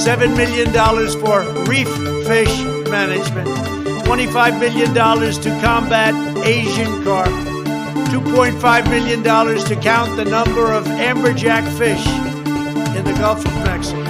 $7 million for reef fish management, $25 million to combat Asian carp, $2.5 million to count the number of amberjack fish in the Gulf of Mexico.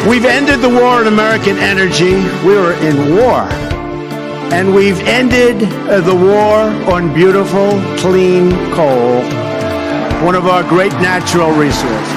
We've ended the war on American energy. We were in war. And we've ended the war on beautiful, clean coal, one of our great natural resources.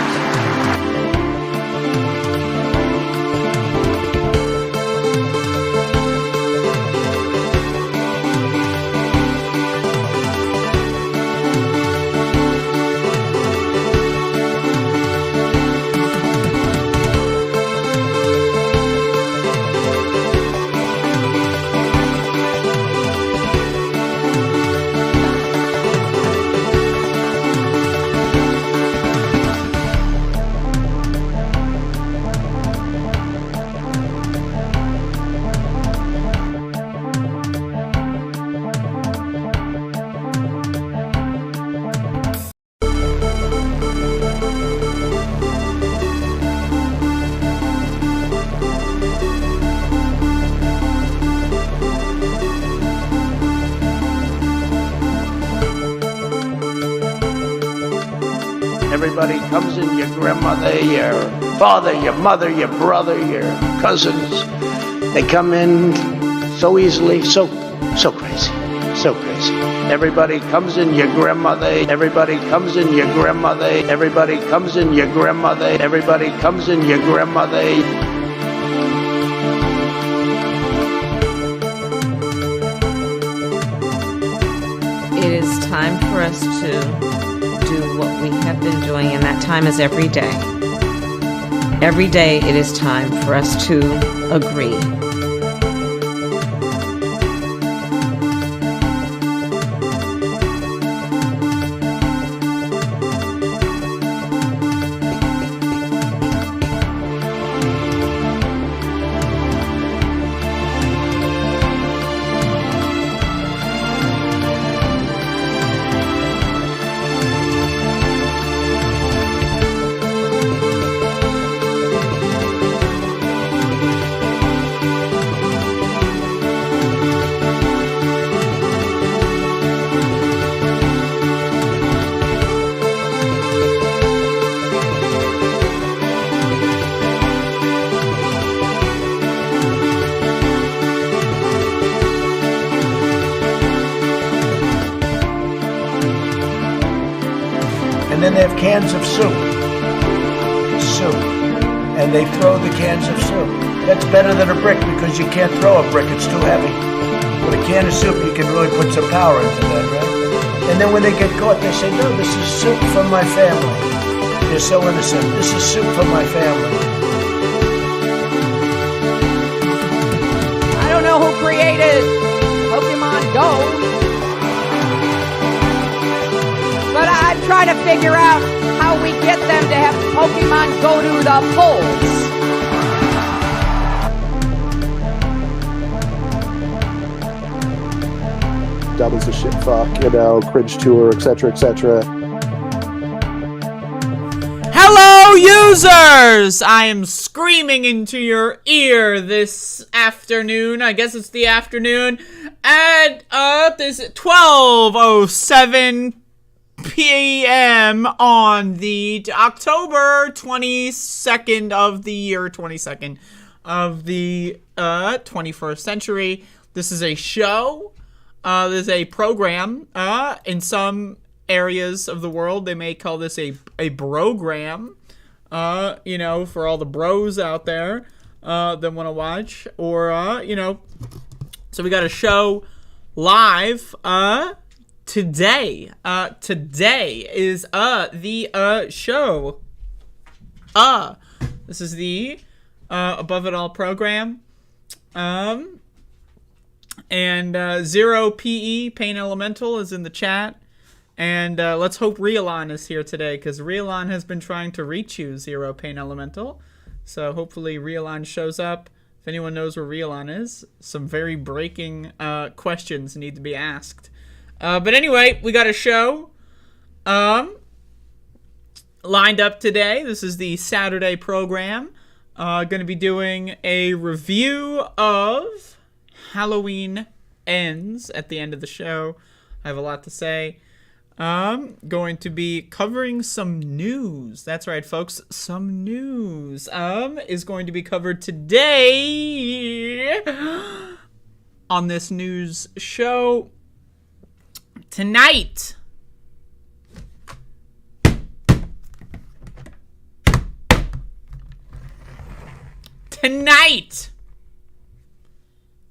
Everybody comes in, your grandmother, your father, your mother, your brother, your cousins. They come in so easily, so crazy, so crazy. Everybody comes in, your grandmother, everybody comes in, your grandmother, everybody comes in, your grandmother, everybody comes in, your grandmother. It is time for us to do what we have been doing, and that time is every day. Every day it is time for us to agree. And then they have cans of soup. And they throw the cans of soup. That's better than a brick because you can't throw a brick, it's too heavy. With a can of soup, you can really put some power into that, right? And then when they get caught, they say, no, this is soup from my family. They're so innocent. This is soup from my family. I don't know who created Pokemon Go, but I'm trying to figure out how we get them to have Pokemon go to the polls. Dumb as a shit fuck, cringe tour, etc., etc. Hello, users! I am screaming into your ear this afternoon. I guess it's the afternoon at this 12:07 p.m. on the October 22nd of the year 22nd of the 21st century. This is a show. There's a program. In some areas of the world, they may call this a brogram. For all the bros out there that want to watch, or so we got a show live today is the show. This is the Above It All program. And Zero PE, Pain Elemental, is in the chat. And let's hope Rielon is here today, because Rielon has been trying to reach you, Zero Pain Elemental. So hopefully Rielon shows up. If anyone knows where Rielon is, some very breaking questions need to be asked. But anyway, we got a show lined up today. This is the Saturday program. Going to be doing a review of Halloween Ends at the end of the show. I have a lot to say. Going to be covering some news. That's right, folks. Some news is going to be covered today on this news show. Tonight,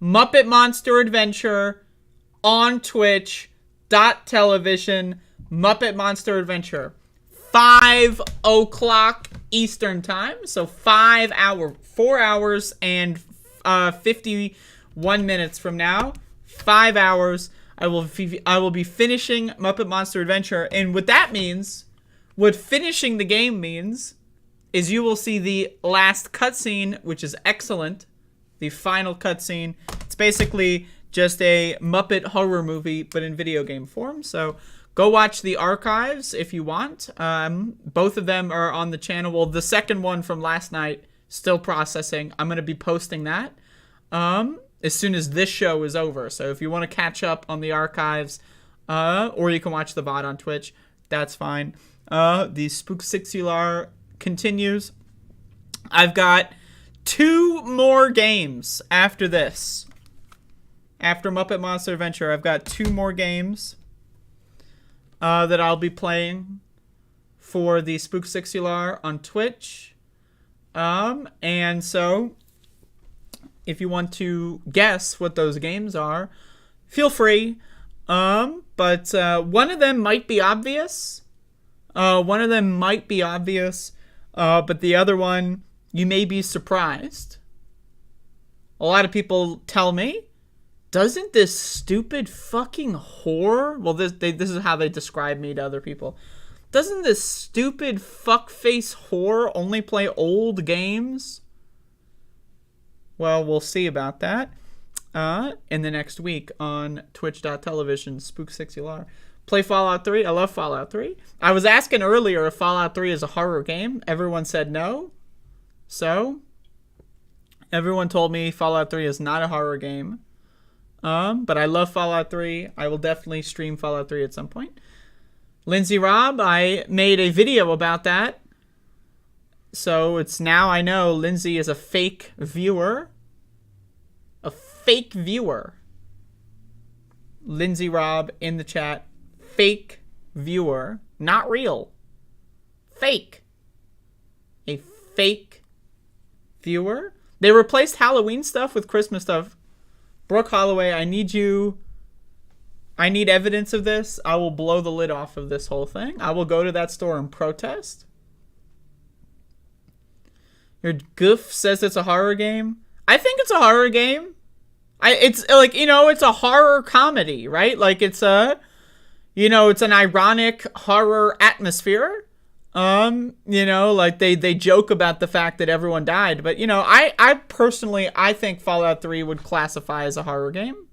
Muppet Monster Adventure on Twitch.television. Muppet Monster Adventure, 5 o'clock Eastern time. So 4 hours and 51 minutes from now. 5 hours. I will be finishing Muppet Monster Adventure, and what that means, what finishing the game means, is you will see the last cutscene, which is excellent. The final cutscene. It's basically just a Muppet horror movie, but in video game form. So go watch the archives if you want. Both of them are on the channel. Well, the second one from last night, still processing. I'm going to be posting that as soon as this show is over. So if you want to catch up on the archives, or you can watch the VOD on Twitch, that's fine. The Spooktacular continues. I've got 2 more games after this. After Muppet Monster Adventure, I've got 2 more games that I'll be playing for the Spooktacular on Twitch. And so, if you want to guess what those games are, feel free. But one of them might be obvious. But the other one, you may be surprised. A lot of people tell me, doesn't this stupid fucking whore... Well, this is how they describe me to other people. Doesn't this stupid fuckface whore only play old games? Well, we'll see about that in the next week on Twitch.television, Spooktacular. Play Fallout 3. I love Fallout 3. I was asking earlier if Fallout 3 is a horror game. Everyone said no. So, everyone told me Fallout 3 is not a horror game. But I love Fallout 3. I will definitely stream Fallout 3 at some point. Lindsay Robb, I made a video about that. So it's now I know Lindsay is a fake viewer. A fake viewer. Lindsay Robb in the chat. Fake viewer. Not real. Fake. A fake viewer. They replaced Halloween stuff with Christmas stuff. Brooke Holloway, I need evidence of this. I will blow the lid off of this whole thing. I will go to that store and protest. Your goof says it's a horror game. I think it's a horror game. It's like, it's a horror comedy, right? Like it's it's an ironic horror atmosphere. Like they joke about the fact that everyone died, but I personally think Fallout 3 would classify as a horror game.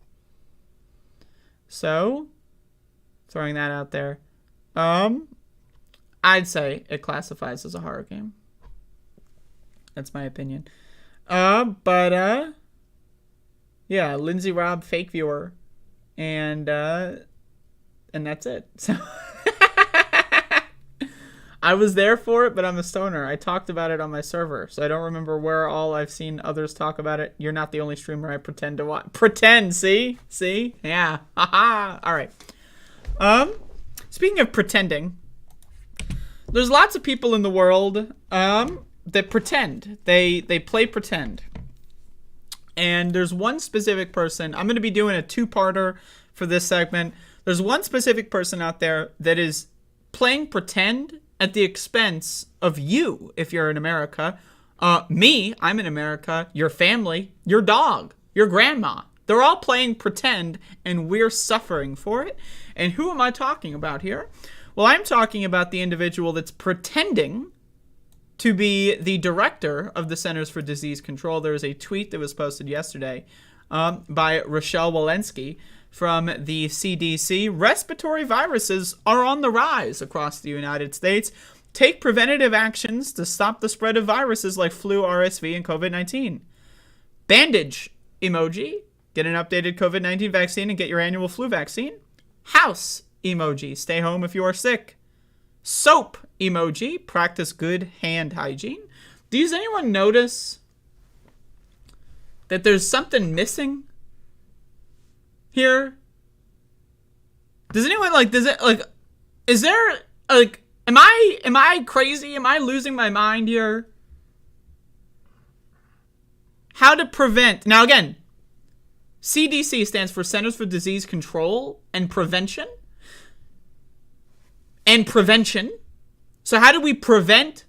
So, throwing that out there. I'd say it classifies as a horror game. That's my opinion. Yeah, Lindsay Robb, fake viewer, and that's it. So. I was there for it, but I'm a stoner. I talked about it on my server, so I don't remember where all I've seen others talk about it. You're not the only streamer I pretend to watch. Pretend, see? Yeah. Haha. All right. Speaking of pretending, there's lots of people in the world that pretend. They play pretend. And there's one specific person. I'm going to be doing a 2-parter for this segment. There's one specific person out there that is playing pretend at the expense of you if you're in America. Me, I'm in America. Your family, your dog, your grandma. They're all playing pretend, and we're suffering for it. And who am I talking about here? Well, I'm talking about the individual that's pretending to be the director of the Centers for Disease Control. There was a tweet that was posted yesterday by Rovenski from the CDC. Respiratory viruses are on the rise across the United States. Take preventative actions to stop the spread of viruses like flu, RSV, and COVID-19. Bandage emoji. Get an updated COVID-19 vaccine and get your annual flu vaccine. House emoji. Stay home if you are sick. Soap emoji. Practice good hand hygiene. Does anyone notice that there's something missing here? Does anyone is there am I crazy? Am I losing my mind here? How to prevent. Now again, CDC stands for Centers for Disease Control and Prevention. So how do we prevent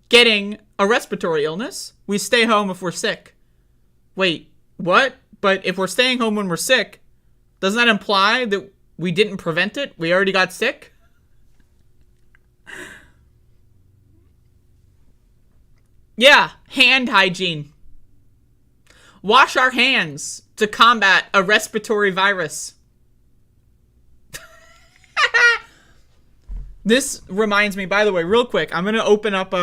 getting a respiratory illness? We stay home if we're sick. Wait, what? But if we're staying home when we're sick, doesn't that imply that we didn't prevent it? We already got sick? Yeah, hand hygiene. Wash our hands to combat a respiratory virus. This reminds me, by the way, real quick, I'm going to open up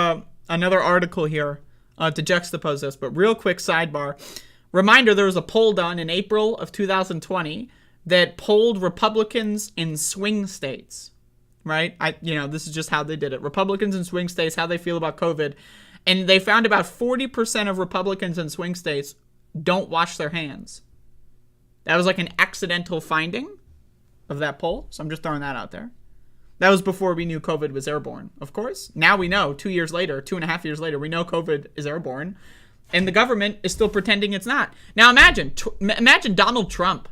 another article here to juxtapose this, but real quick sidebar. Reminder, there was a poll done in April of 2020 that polled Republicans in swing states, right? This is just how they did it. Republicans in swing states, how they feel about COVID. And they found about 40% of Republicans in swing states don't wash their hands. That was like an accidental finding of that poll. So I'm just throwing that out there. That was before we knew COVID was airborne, of course. Now we know, 2.5 years later, we know COVID is airborne. And the government is still pretending it's not. Now imagine Donald Trump.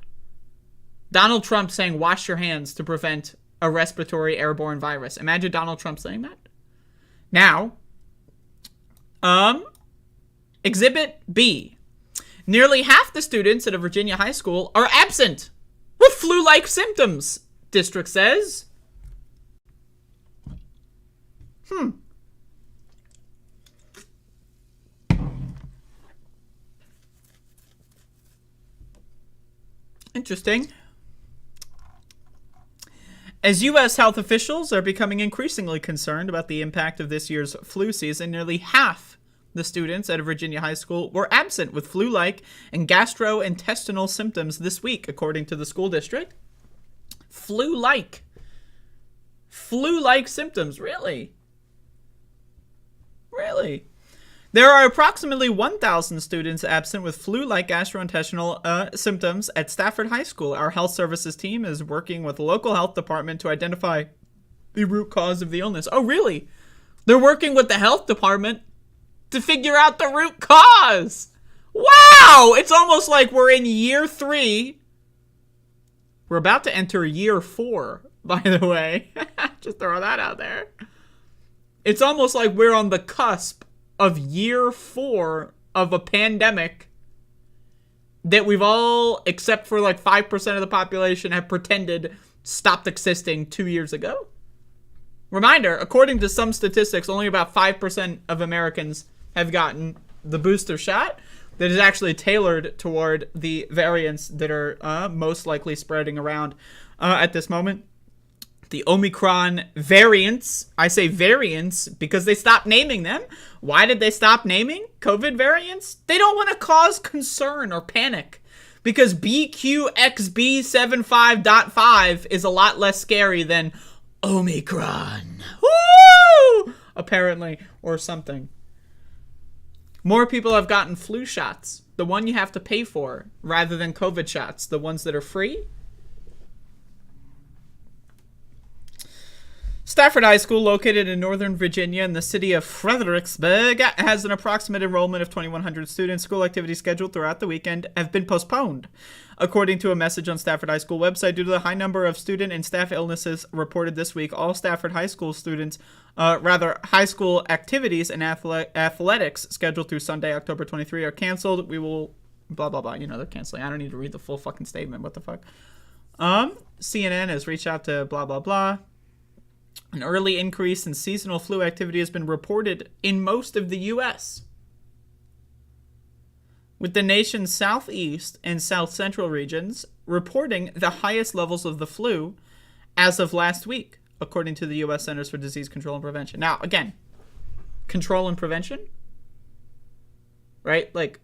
Donald Trump saying, wash your hands to prevent a respiratory airborne virus. Imagine Donald Trump saying that. Now, Exhibit B. Nearly half the students at a Virginia high school are absent with flu-like symptoms, district says. Interesting. As U.S. health officials are becoming increasingly concerned about the impact of this year's flu season, nearly half the students at a Virginia high school were absent with flu-like and gastrointestinal symptoms this week, according to the school district. Flu-like symptoms, really? Really? There are approximately 1,000 students absent with flu-like gastrointestinal symptoms at Stafford High School. Our health services team is working with the local health department to identify the root cause of the illness. Oh, really? They're working with the health department to figure out the root cause. Wow! It's almost like we're in year 3. We're about to enter year 4, by the way. Just throw that out there. It's almost like we're on the cusp of year 4 of a pandemic that we've all, except for like 5% of the population, have pretended stopped existing 2 years ago. Reminder, according to some statistics, only about 5% of Americans have gotten the booster shot that is actually tailored toward the variants that are most likely spreading around at this moment. The Omicron variants. I say variants because they stopped naming them. Why did they stop naming COVID variants? They don't want to cause concern or panic because BQXB75.5 is a lot less scary than Omicron. Woo! Apparently, or something. More people have gotten flu shots, the one you have to pay for, rather than COVID shots, the ones that are free. Stafford High School, located in Northern Virginia in the city of Fredericksburg, has an approximate enrollment of 2,100 students. School activities scheduled throughout the weekend have been postponed, according to a message on Stafford High School website. Due to the high number of student and staff illnesses reported this week, all Stafford High School high school activities and athletics scheduled through Sunday, October 23 are canceled. We will, blah, blah, blah. You know, they're canceling. I don't need to read the full fucking statement. What the fuck? CNN has reached out to blah, blah, blah. An early increase in seasonal flu activity has been reported in most of the U.S., with the nation's southeast and south central regions reporting the highest levels of the flu as of last week, according to the U.S. Centers for Disease Control and Prevention. Now, again, control and prevention, right? Like,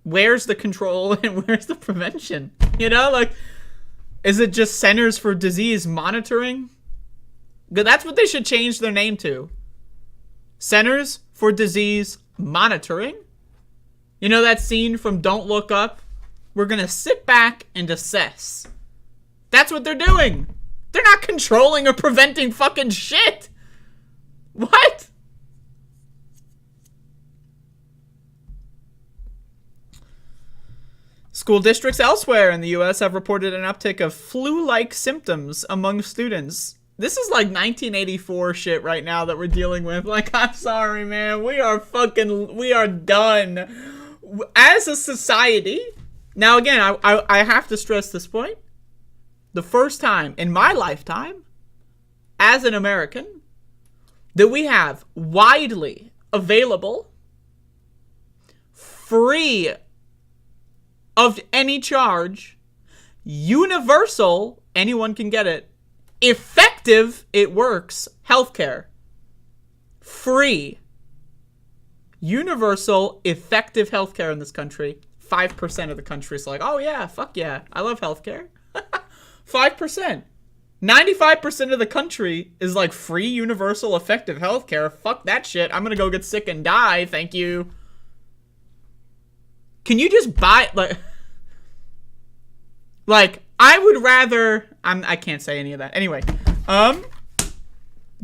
where's the control and where's the prevention? You know, like, is it just Centers for Disease Monitoring? That's what they should change their name to. Centers for Disease Monitoring. You know that scene from Don't Look Up? We're going to sit back and assess. That's what they're doing. They're not controlling or preventing fucking shit. What? School districts elsewhere in the U.S. have reported an uptick of flu-like symptoms among students. This is like 1984 shit right now that we're dealing with. Like, I'm sorry, man. We are done. As a society, now again, I have to stress this point. The first time in my lifetime, as an American, that we have widely available, free of any charge, universal, anyone can get it, effective, it works, healthcare. Free. Universal, effective healthcare in this country. 5% of the country is like, oh yeah, fuck yeah, I love healthcare. 5%. 95% of the country is like free, universal, effective healthcare. Fuck that shit. I'm gonna go get sick and die, thank you. Can you just buy, like, I would rather, I can't say any of that. Anyway,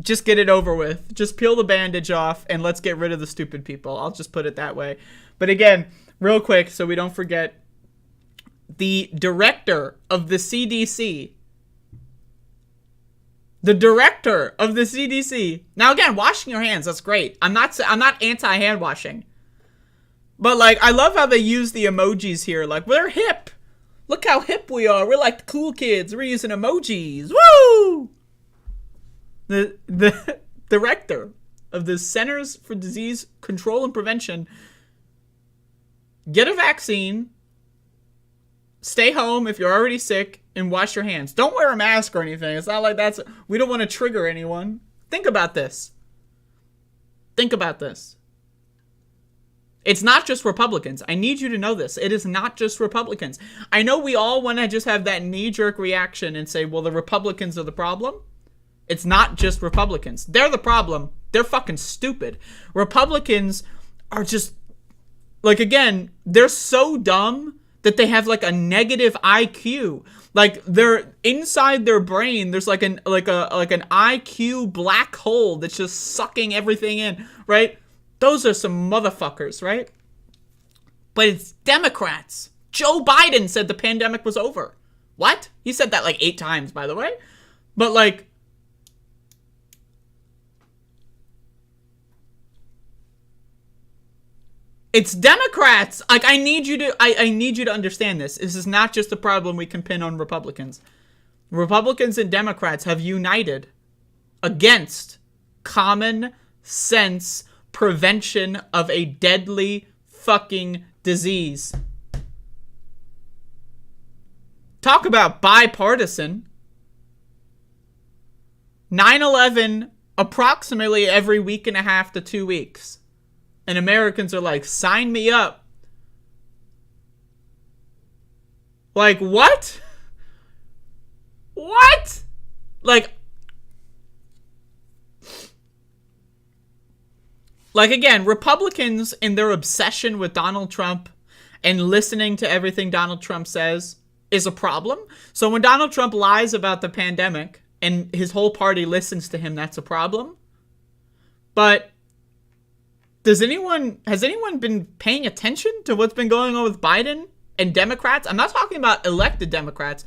just get it over with. Just peel the bandage off and let's get rid of the stupid people. I'll just put it that way. But again, real quick, so we don't forget, the director of the CDC, now again, washing your hands, that's great. I'm not anti-hand washing. But like, I love how they use the emojis here. Like, we're hip. Look how hip we are. We're like the cool kids. We're using emojis. Woo! The director of the Centers for Disease Control and Prevention, get a vaccine, stay home if you're already sick, and wash your hands. Don't wear a mask or anything. It's not like we don't want to trigger anyone. Think about this. Think about this. It's not just Republicans. I need you to know this. It is not just Republicans. I know we all want to just have that knee-jerk reaction and say, well, the Republicans are the problem. It's not just Republicans. They're the problem. They're fucking stupid. Republicans are just, like, again, they're so dumb that they have like a negative IQ. Like, they're inside their brain, there's like an IQ black hole that's just sucking everything in, right? Those are some motherfuckers, right? But it's Democrats. Joe Biden said the pandemic was over. What? He said that like 8 times, by the way. But like, it's Democrats. Like, I need you to understand this. This is not just a problem we can pin on Republicans. Republicans and Democrats have united against common sense prevention of a deadly fucking disease. Talk about bipartisan. 9/11 approximately every week and a half to 2 weeks. And Americans are like, sign me up. Like, what? What? Like, again, Republicans in their obsession with Donald Trump and listening to everything Donald Trump says is a problem. So when Donald Trump lies about the pandemic, and his whole party listens to him, that's a problem. But has anyone been paying attention to what's been going on with Biden and Democrats? I'm not talking about elected Democrats.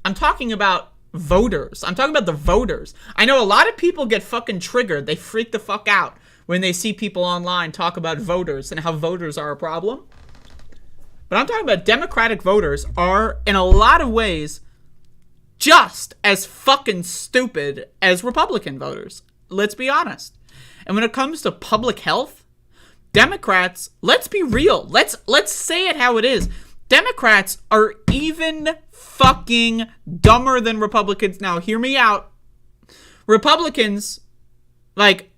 I'm talking about voters. I'm talking about the voters. I know a lot of people get fucking triggered. They freak the fuck out when they see people online talk about voters and how voters are a problem. But I'm talking about Democratic voters are, in a lot of ways, just as fucking stupid as Republican voters. Let's be honest. And when it comes to public health, Democrats, let's be real. Let's say it how it is. Democrats are even fucking dumber than Republicans. Now, hear me out. Republicans, like,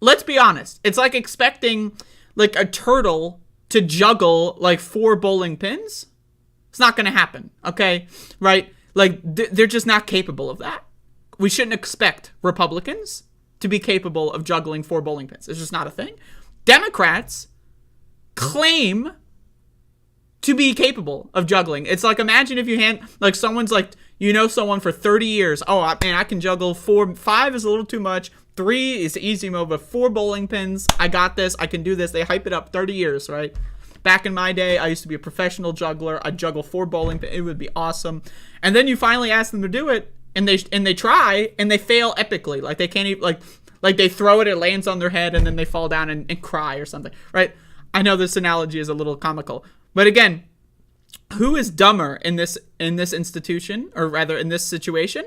let's be honest. It's like expecting, like, a turtle to juggle, like, 4 bowling pins. It's not going to happen, okay? Right? Like, they're just not capable of that. We shouldn't expect Republicans to be capable of juggling 4 bowling pins. It's just not a thing. Democrats claim to be capable of juggling. It's like, imagine if you someone's like, someone for 30 years. Oh, man, I can juggle 4. 5 is a little too much. 3 is easy mode, but 4 bowling pins, I got this. I can do this. They hype it up 30 years, right? Back in my day, I used to be a professional juggler. I'd juggle 4 bowling pins. It would be awesome. And then you finally ask them to do it, and they try, and they fail epically. Like, they can't even, like they throw it lands on their head, and then they fall down and cry or something, right? I know this analogy is a little comical. But again, who is dumber in this institution, or rather in this situation?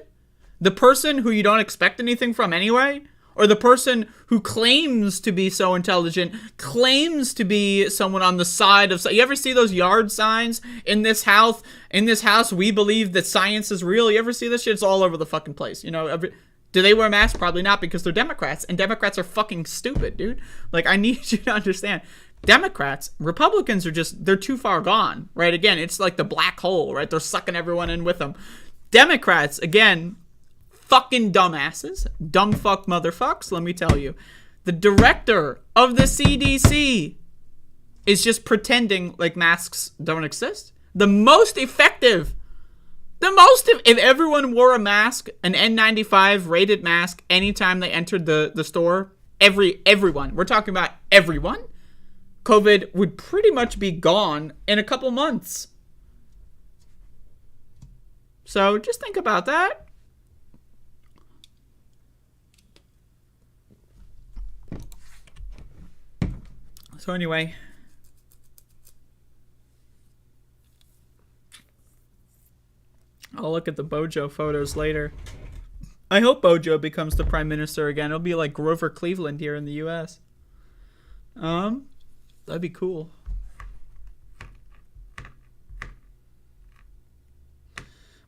The person who you don't expect anything from anyway, or the person who claims to be so intelligent, claims to be someone on the side of... You ever see those yard signs? In this house, we believe that science is real. You ever see this shit? It's all over the fucking place. Do they wear masks? Probably not, because they're Democrats, and Democrats are fucking stupid, dude. Like, I need you to understand. Democrats, Republicans are they're too far gone, right? Again, it's like the black hole, right? They're sucking everyone in with them. Democrats, again, fucking dumbasses, dumb fuck motherfucks, let me tell you. The director of the CDC is just pretending like masks don't exist. If everyone wore a mask, an N95 rated mask, anytime they entered the store, everyone, we're talking about everyone, COVID would pretty much be gone in a couple months. So just think about that. So anyway, I'll look at the Bojo photos later. I hope Bojo becomes the prime minister again. It'll be like Grover Cleveland here in the U.S. That'd be cool.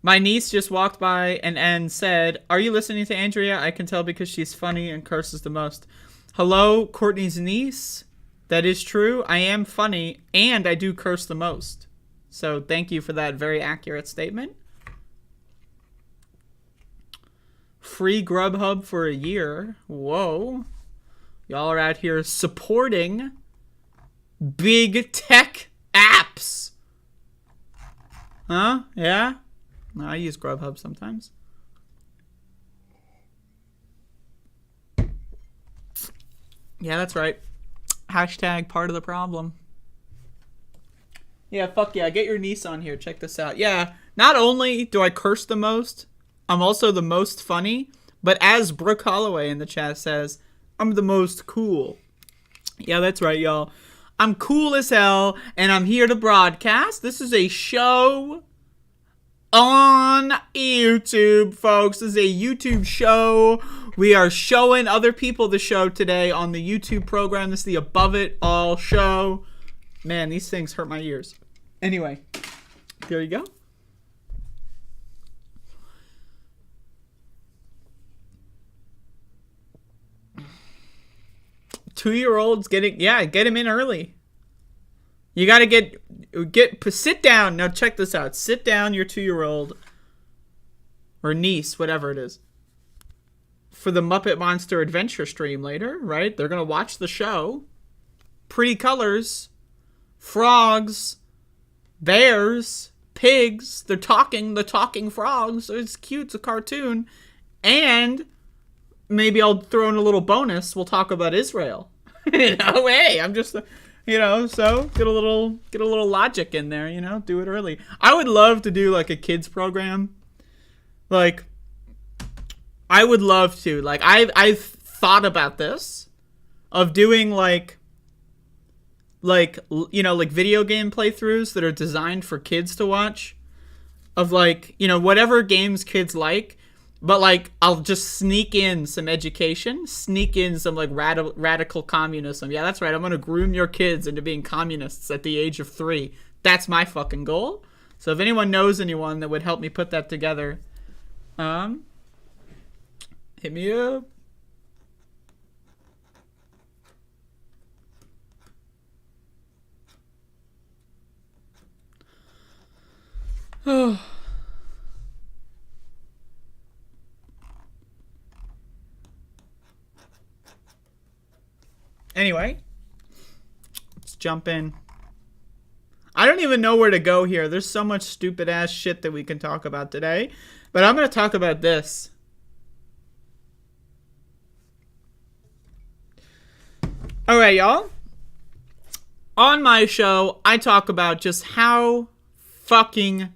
My niece just walked by and said, "Are you listening to Andrea? I can tell because she's funny and curses the most." Hello, Courtney's niece. That is true. I am funny and I do curse the most. So thank you for that very accurate statement. Free Grubhub for a year. Whoa. Y'all are out here supporting big tech apps. Huh? Yeah? I use Grubhub sometimes. Yeah, that's right. Hashtag part of the problem. Yeah, fuck yeah. Get your niece on here. Check this out. Yeah, not only do I curse the most, I'm also the most funny. But as Brooke Holloway in the chat says, I'm the most cool. Yeah, that's right, y'all. I'm cool as hell, and I'm here to broadcast. This is a show on YouTube, folks. This is a YouTube show. We are showing other people the show today on the YouTube program. This is the Above It All show. Man, these things hurt my ears. Anyway, there you go. Two-year-olds get him in early. You gotta sit down. Now check this out. Sit down, your 2-year-old or niece, whatever it is, for the Muppet Monster Adventure stream later, right? They're gonna watch the show. Pretty colors, frogs, bears, pigs. They're talking. The talking frogs. It's cute. It's a cartoon, And maybe I'll throw in a little bonus. We'll talk about Israel. Hey, I'm just, so get a little logic in there, do it early. I would love to do like a kids program. Like, I would love to. Like, I've thought about this, of doing like video game playthroughs that are designed for kids to watch, of like, whatever games kids like. But, like, I'll just sneak in some education, sneak in some, like, radical communism. Yeah, that's right. I'm going to groom your kids into being communists at the age of 3. That's my fucking goal. So if anyone knows anyone that would help me put that together, hit me up. Oh. Anyway, let's jump in. I don't even know where to go here. There's so much stupid ass shit that we can talk about today. But I'm going to talk about this. Alright, y'all. On my show, I talk about just how fucking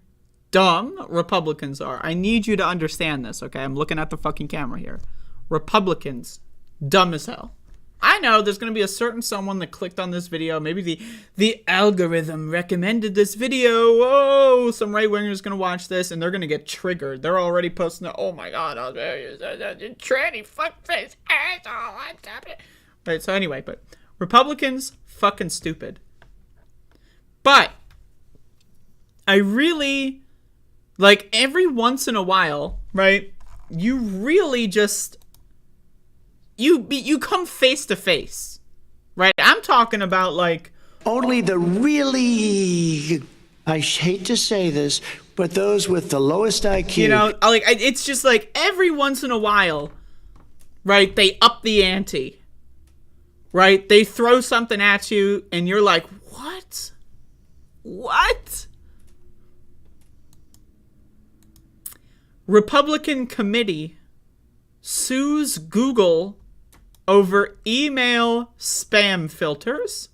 dumb Republicans are. I need you to understand this, okay? I'm looking at the fucking camera here. Republicans, dumb as hell. I know there's going to be a certain someone that clicked on this video. Maybe the algorithm recommended this video. Oh, some right-winger is going to watch this, and they're going to get triggered. They're already posting, oh my God, tranny fuckface asshole. Right, so anyway, but Republicans, fucking stupid. But I really, like, every once in a while, right, you really just... You come face to face, right? I'm talking about, like, Only the really, I hate to say this, but those with the lowest IQ. It's just like every once in a while, right? They up the ante, right? They throw something at you, and you're like, what? What? Republican committee sues Google over email spam filters.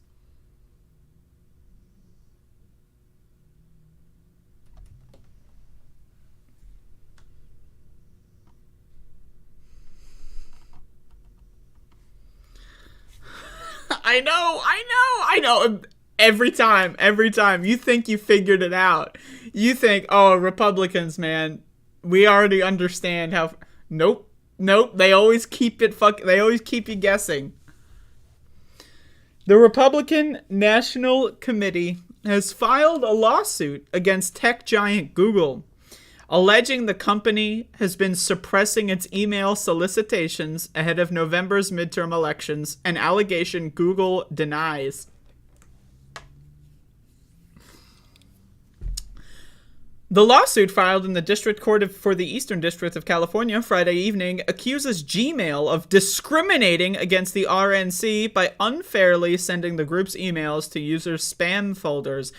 I know. Every time you think you figured it out, you think, oh, Republicans, man, we already understand how. Nope. They always keep you guessing. The Republican National Committee has filed a lawsuit against tech giant Google, alleging the company has been suppressing its email solicitations ahead of November's midterm elections, an allegation Google denies. The lawsuit filed in the District Court for the Eastern District of California Friday evening accuses Gmail of discriminating against the RNC by unfairly sending the group's emails to users' spam folders,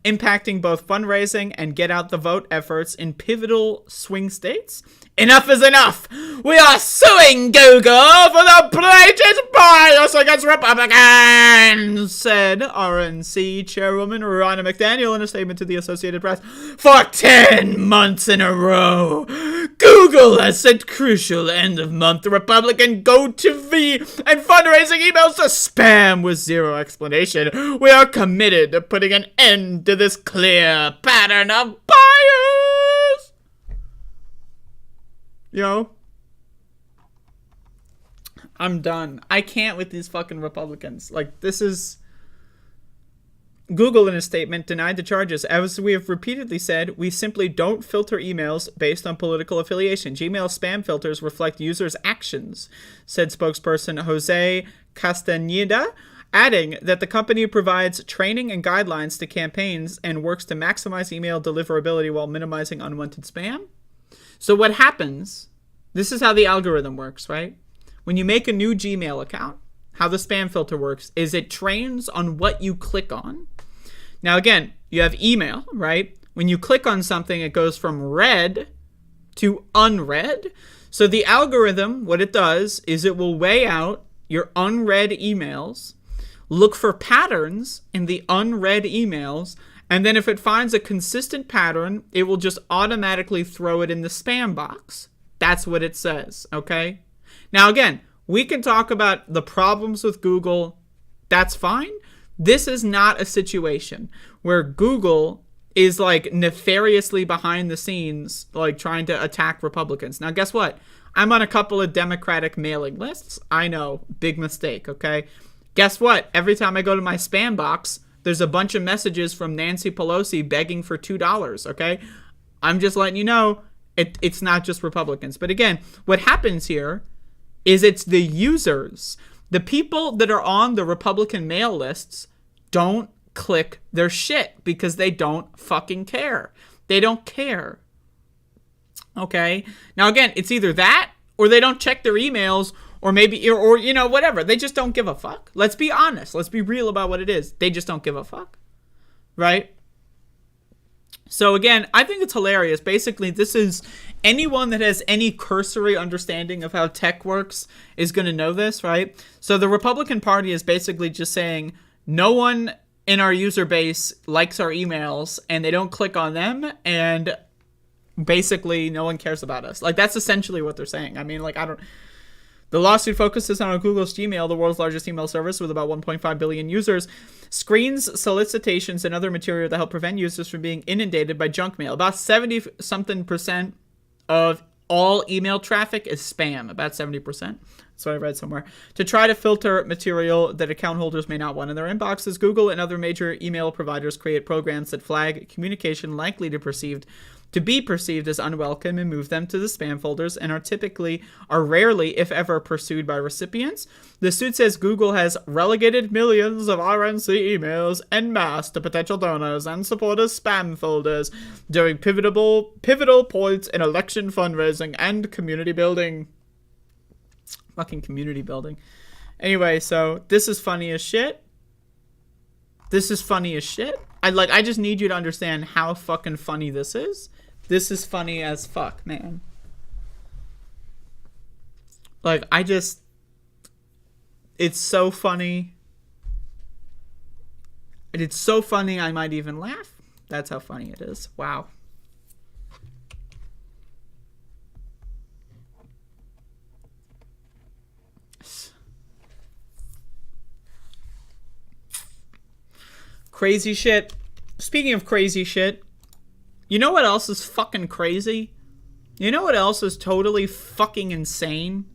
impacting both fundraising and get-out-the-vote efforts in pivotal swing states. Enough is enough! We are suing Google for the blatant bias against Republicans, said RNC Chairwoman Ronna McDaniel in a statement to the Associated Press. For 10 months in a row, Google has sent crucial end-of-month Republican go-to-V and fundraising emails to spam with zero explanation. We are committed to putting an end to this clear pattern of bias. I'm done. I can't with these fucking Republicans. Like, this is... Google, in a statement, denied the charges. As we have repeatedly said, we simply don't filter emails based on political affiliation. Gmail spam filters reflect users' actions, said spokesperson Jose Castañeda, adding that the company provides training and guidelines to campaigns and works to maximize email deliverability while minimizing unwanted spam. So what happens, this is how the algorithm works, right? When you make a new Gmail account, how the spam filter works is it trains on what you click on. Now, again, you have email, right? When you click on something, it goes from read to unread. So the algorithm, what it does is it will weigh out your unread emails, look for patterns in the unread emails, and then if it finds a consistent pattern, it will just automatically throw it in the spam box. That's what it says, okay? Now again, we can talk about the problems with Google. That's fine. This is not a situation where Google is like nefariously behind the scenes, like trying to attack Republicans. Now, guess what? I'm on a couple of Democratic mailing lists. I know, big mistake, okay? Guess what? Every time I go to my spam box, there's a bunch of messages from Nancy Pelosi begging for $2, okay? I'm just letting you know, it's not just Republicans. But again, what happens here is it's the users. The people that are on the Republican mail lists don't click their shit because they don't fucking care. They don't care. Okay? Now again, it's either that or they don't check their emails or maybe, or you know, whatever. They just don't give a fuck. Let's be honest. Let's be real about what it is. They just don't give a fuck. Right? So again, I think it's hilarious. Basically, this is anyone that has any cursory understanding of how tech works is going to know this, right? So the Republican Party is basically just saying no one in our user base likes our emails and they don't click on them, and basically no one cares about us. Like, that's essentially what they're saying. I mean, like, the lawsuit focuses on Google's Gmail, the world's largest email service with about 1.5 billion users, screens solicitations and other material that help prevent users from being inundated by junk mail. About 70-something% of all email traffic is spam, about 70%. That's what I read somewhere. To try to filter material that account holders may not want in their inboxes, Google and other major email providers create programs that flag communication likely to be perceived as unwelcome and move them to the spam folders, and are rarely, if ever, pursued by recipients. The suit says Google has relegated millions of RNC emails en masse to potential donors and supporters' spam folders during pivotal points in election fundraising and community building. Fucking community building. Anyway, so this is funny as shit. This is funny as shit. I just need you to understand how fucking funny this is. This is funny as fuck, man. Like, it's so funny. It's so funny I might even laugh. That's how funny it is. Wow. Crazy shit. Speaking of crazy shit, you know what else is fucking crazy? You know what else is totally fucking insane?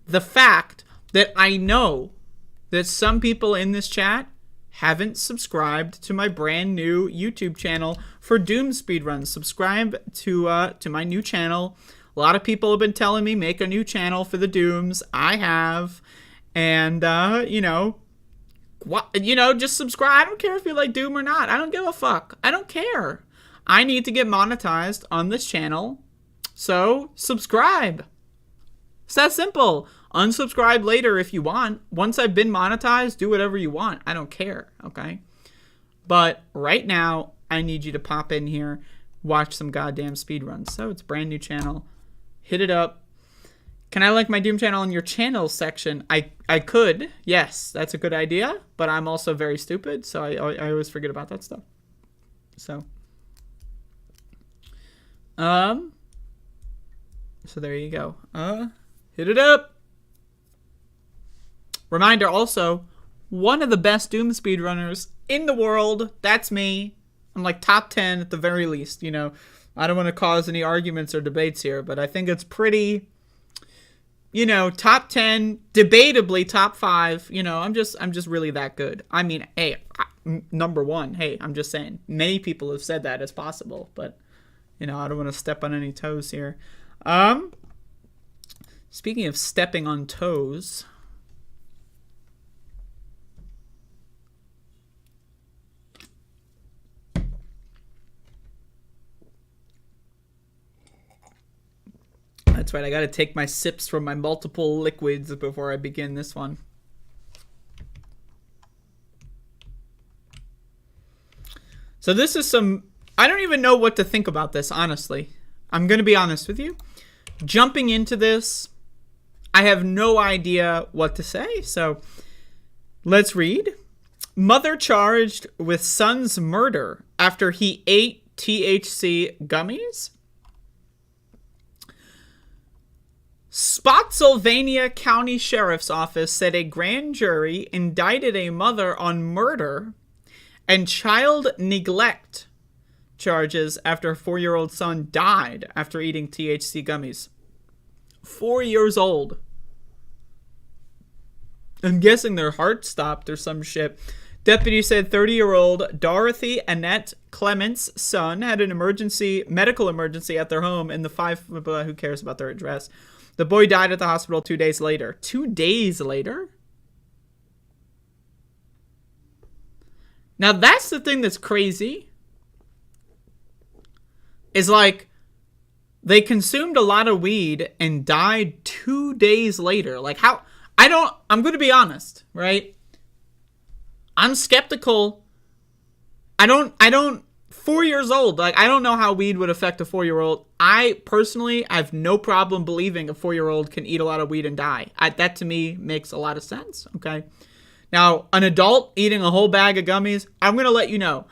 The fact that I know that some people in this chat haven't subscribed to my brand new YouTube channel for Doom speedruns. Subscribe to my new channel. A lot of people have been telling me make a new channel for the Dooms. I have. And just subscribe. I don't care if you like Doom or not. I don't give a fuck. I don't care. I need to get monetized on this channel, so subscribe. It's that simple. Unsubscribe later if you want. Once I've been monetized, do whatever you want. I don't care, okay? But right now, I need you to pop in here, watch some goddamn speedruns. So it's a brand new channel. Hit it up. Can I like my Doom channel in your channel section? I could. Yes, that's a good idea. But I'm also very stupid, so I always forget about that stuff. So there you go. Hit it up. Reminder also, one of the best Doom speedrunners in the world. That's me. I'm like top 10 at the very least, you know. I don't want to cause any arguments or debates here, but I think it's pretty, you know, top 10, debatably top 5. You know, I'm just really that good. I mean, hey, number 1. Hey, I'm just saying. Many people have said that as possible, but you know, I don't want to step on any toes here. Speaking of stepping on toes, that's right, I gotta take my sips from my multiple liquids before I begin this one. So this is some, I don't even know what to think about this, honestly. I'm gonna be honest with you. jumping into this, I have no idea what to say. So let's read. Mother charged with son's murder after he ate THC gummies. Spotsylvania County Sheriff's Office said a grand jury indicted a mother on murder and child neglect charges after a 4-year-old son died after eating THC gummies. 4 years old. I'm guessing their heart stopped or some shit. Deputy said 30-year-old Dorothy Annette Clement's son had an medical emergency at their home in the who cares about their address? The boy died at the hospital 2 days later. 2 days later? Now that's the thing that's crazy. Is like, they consumed a lot of weed and died 2 days later. Like how, I'm going to be honest, right? I'm skeptical. I don't, 4 years old, like, I don't know how weed would affect a 4-year-old. I personally have no problem believing a 4-year-old can eat a lot of weed and die. That to me makes a lot of sense, okay? Now, an adult eating a whole bag of gummies, I'm going to let you know.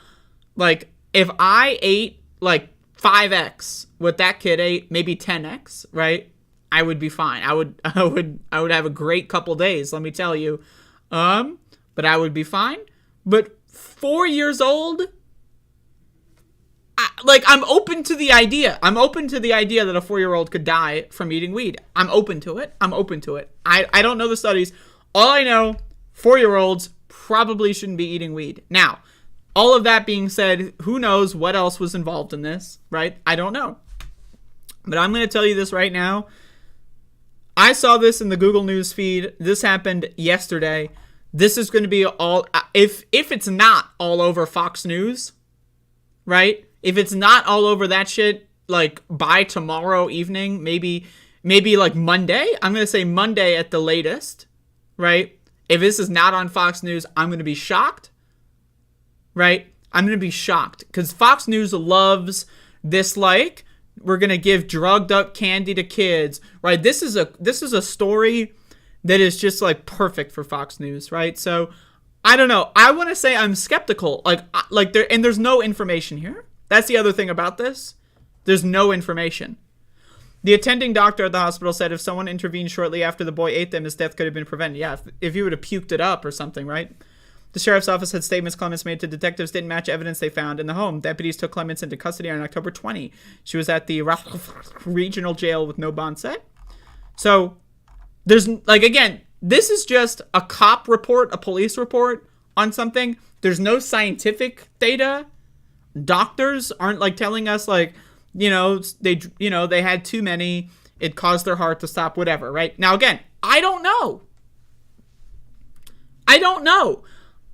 Like, if I ate, like, 5x what that kid ate, maybe 10x, right? I would be fine. I would have a great couple days, let me tell you. But I would be fine. But 4 years old, I'm open to the idea. I'm open to the idea that a 4-year-old could die from eating weed. I'm open to it. I don't know the studies. All I know, 4-year-olds probably shouldn't be eating weed. Now, all of that being said, who knows what else was involved in this, right? I don't know. But I'm going to tell you this right now. I saw this in the Google News feed. This happened yesterday. This is going to be all, if it's not all over Fox News, right? If it's not all over that shit, like, by tomorrow evening, maybe like Monday, I'm going to say Monday at the latest, right? If this is not on Fox News, I'm going to be shocked, right? I'm going to be shocked because Fox News loves this, like, we're going to give drugged up candy to kids, right? This is a story that is just, like, perfect for Fox News, right? So I don't know. I want to say I'm skeptical, there's no information here. That's the other thing about this. There's no information. The attending doctor at the hospital said if someone intervened shortly after the boy ate them, his death could have been prevented. Yeah, if he would have puked it up or something, right? The sheriff's office said statements Clements made to detectives didn't match evidence they found in the home. Deputies took Clements into custody on October 20. She was at the regional jail with no bond set. So there's, like, again, this is just a cop report, a police report on something. There's no scientific data. Doctors aren't, like, telling us, like, they had too many, it caused their heart to stop, whatever, right? Now, again, I don't know.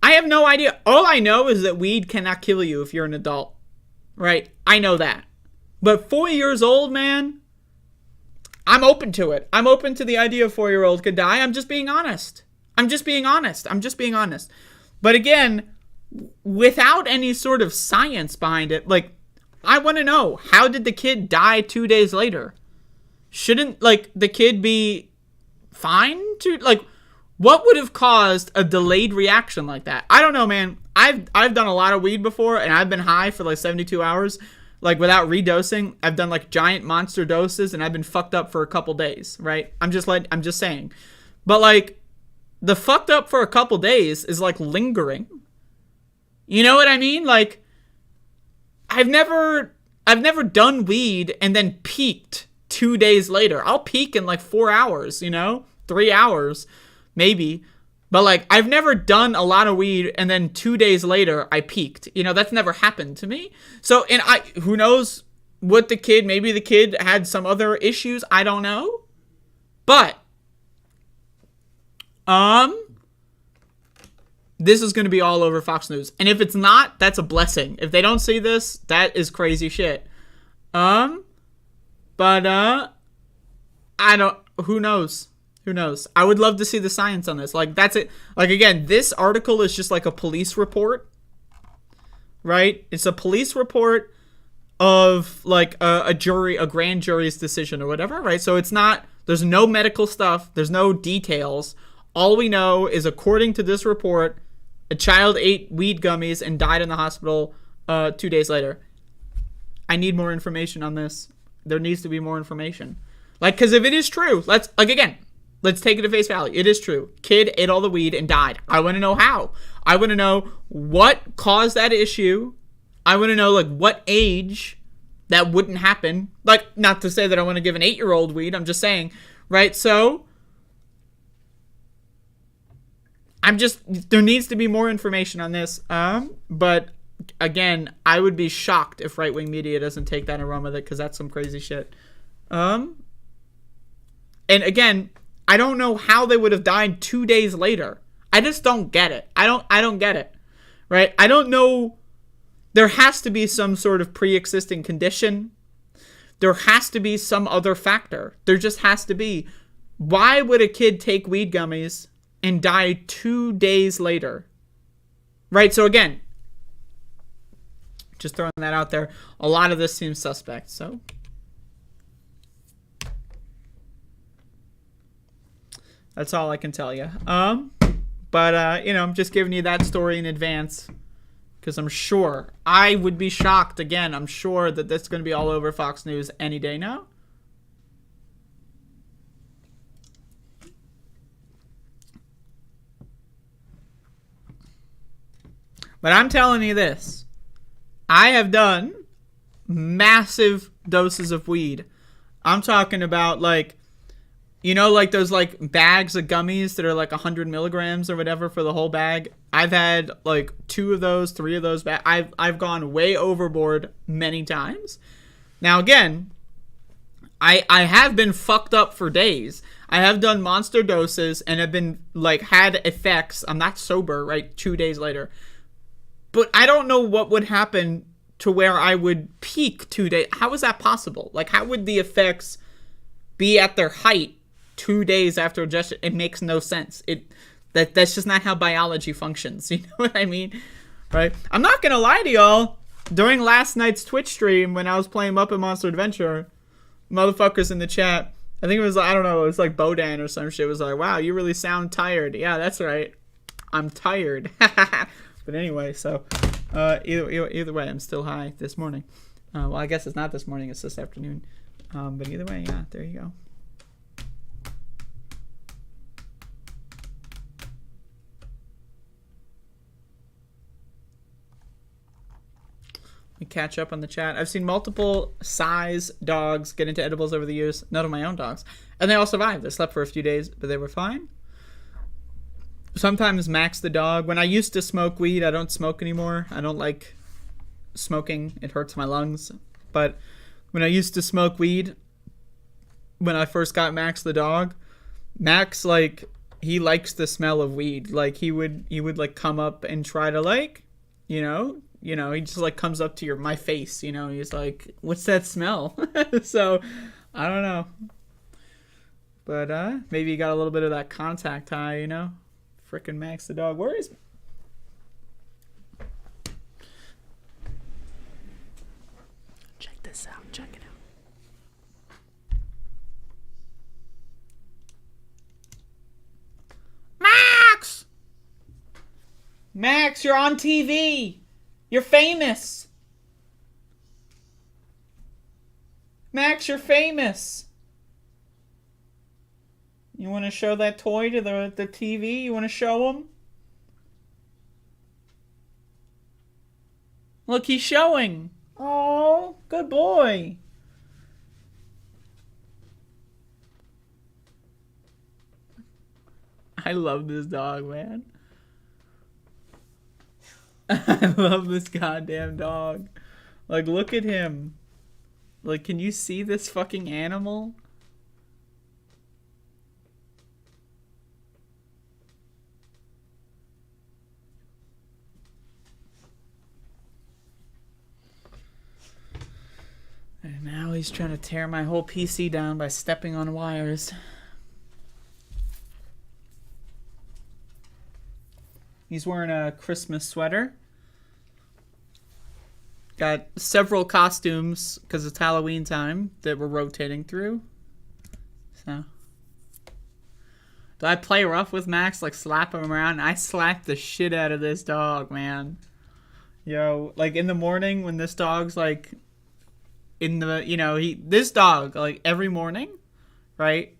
I have no idea. All I know is that weed cannot kill you if you're an adult, right? I know that. But 4 years old, man, I'm open to it. I'm open to the idea of 4-year-old could die. I'm just being honest. But again, without any sort of science behind it, like, I want to know, how did the kid die 2 days later? Shouldn't, like, the kid be fine to, like, what would have caused a delayed reaction like that? I don't know, man. I've done a lot of weed before, and I've been high for, like, 72 hours, like, without redosing. I've done, like, giant monster doses, and I've been fucked up for a couple days, right? I'm just saying. But, like, the fucked up for a couple days is, like, lingering. You know what I mean? Like, I've never done weed and then peaked 2 days later. I'll peak in, like, 4 hours, 3 hours, maybe. But, like, I've never done a lot of weed and then 2 days later I peaked. That's never happened to me. So, and who knows what maybe the kid had some other issues. I don't know. But, this is going to be all over Fox News. And if it's not, that's a blessing. If they don't see this, that is crazy shit. But, I don't, who knows? I would love to see the science on this. Like, that's it. Like, again, this article is just like a police report, right? It's a police report of like a grand jury's decision or whatever, right? So it's not, there's no medical stuff, there's no details. All we know is, according to this report, a child ate weed gummies and died in the hospital 2 days later. I need more information on this. There needs to be more information. Like, because if it is true, let's take it at face value. It is true. Kid ate all the weed and died. I want to know how. I want to know what caused that issue. I want to know, like, what age that wouldn't happen. Like, not to say that I want to give an 8-year-old weed. I'm just saying, right? So, there needs to be more information on this. But, again, I would be shocked if right-wing media doesn't take that and run with it, because that's some crazy shit. And, again, I don't know how they would have died 2 days later. I just don't get it. I don't get it, right? I don't know. There has to be some sort of pre-existing condition. There has to be some other factor. There just has to be. Why would a kid take weed gummies and die 2 days later? Right? So again, just throwing that out there. A lot of this seems suspect. So that's all I can tell you. But I'm just giving you that story in advance, because I'm sure, I would be shocked, again, I'm sure that that's going to be all over Fox News any day now. But I'm telling you this. I have done massive doses of weed. I'm talking about, like, like those, like, bags of gummies that are, like, 100 milligrams or whatever for the whole bag. I've had, like, 2 of those, 3 of those. I've gone way overboard many times. Now, again, I have been fucked up for days. I have done monster doses and have been, like, had effects. I'm not sober, right, 2 days later. But I don't know what would happen to where I would peak 2 days. How is that possible? Like, how would the effects be at their height 2 days after ingestion? It makes no sense. That's just not how biology functions. You know what I mean? Right? I'm not gonna lie to y'all. During last night's Twitch stream, when I was playing Muppet Monster Adventure, motherfuckers in the chat, I think it was, I don't know, it was like Bodan or some shit, was like, wow, you really sound tired. Yeah, that's right. I'm tired. But anyway, so either way, I'm still high this morning. Well, I guess it's not this morning, it's this afternoon. But either way, yeah, there you go. We catch up on the chat. I've seen multiple size dogs get into edibles over the years. None of my own dogs. And they all survived. They slept for a few days, but they were fine. Sometimes Max the dog. When I used to smoke weed, I don't smoke anymore. I don't like smoking. It hurts my lungs. But when I used to smoke weed, when I first got Max the dog, Max, like, he likes the smell of weed. Like, he would like come up and try to, like, he just, like, comes up to my face, he's like, what's that smell? So, I don't know. But, maybe he got a little bit of that contact high, Frickin' Max the dog. Where is... Check this out. Check it out. Max! Max, you're on TV. You're famous. Max, you're famous. You want to show that toy to the TV? You want to show him? Look, he's showing. Oh, good boy. I love this dog, man. I love this goddamn dog. Like, look at him. Like, can you see this fucking animal? And now he's trying to tear my whole PC down by stepping on wires. He's wearing a Christmas sweater. Got several costumes because it's Halloween time that we're rotating through. So, do I play rough with Max, like slap him around? I slap the shit out of this dog, man. Yo, like in the morning when this dog's like in the, this dog, like every morning, right,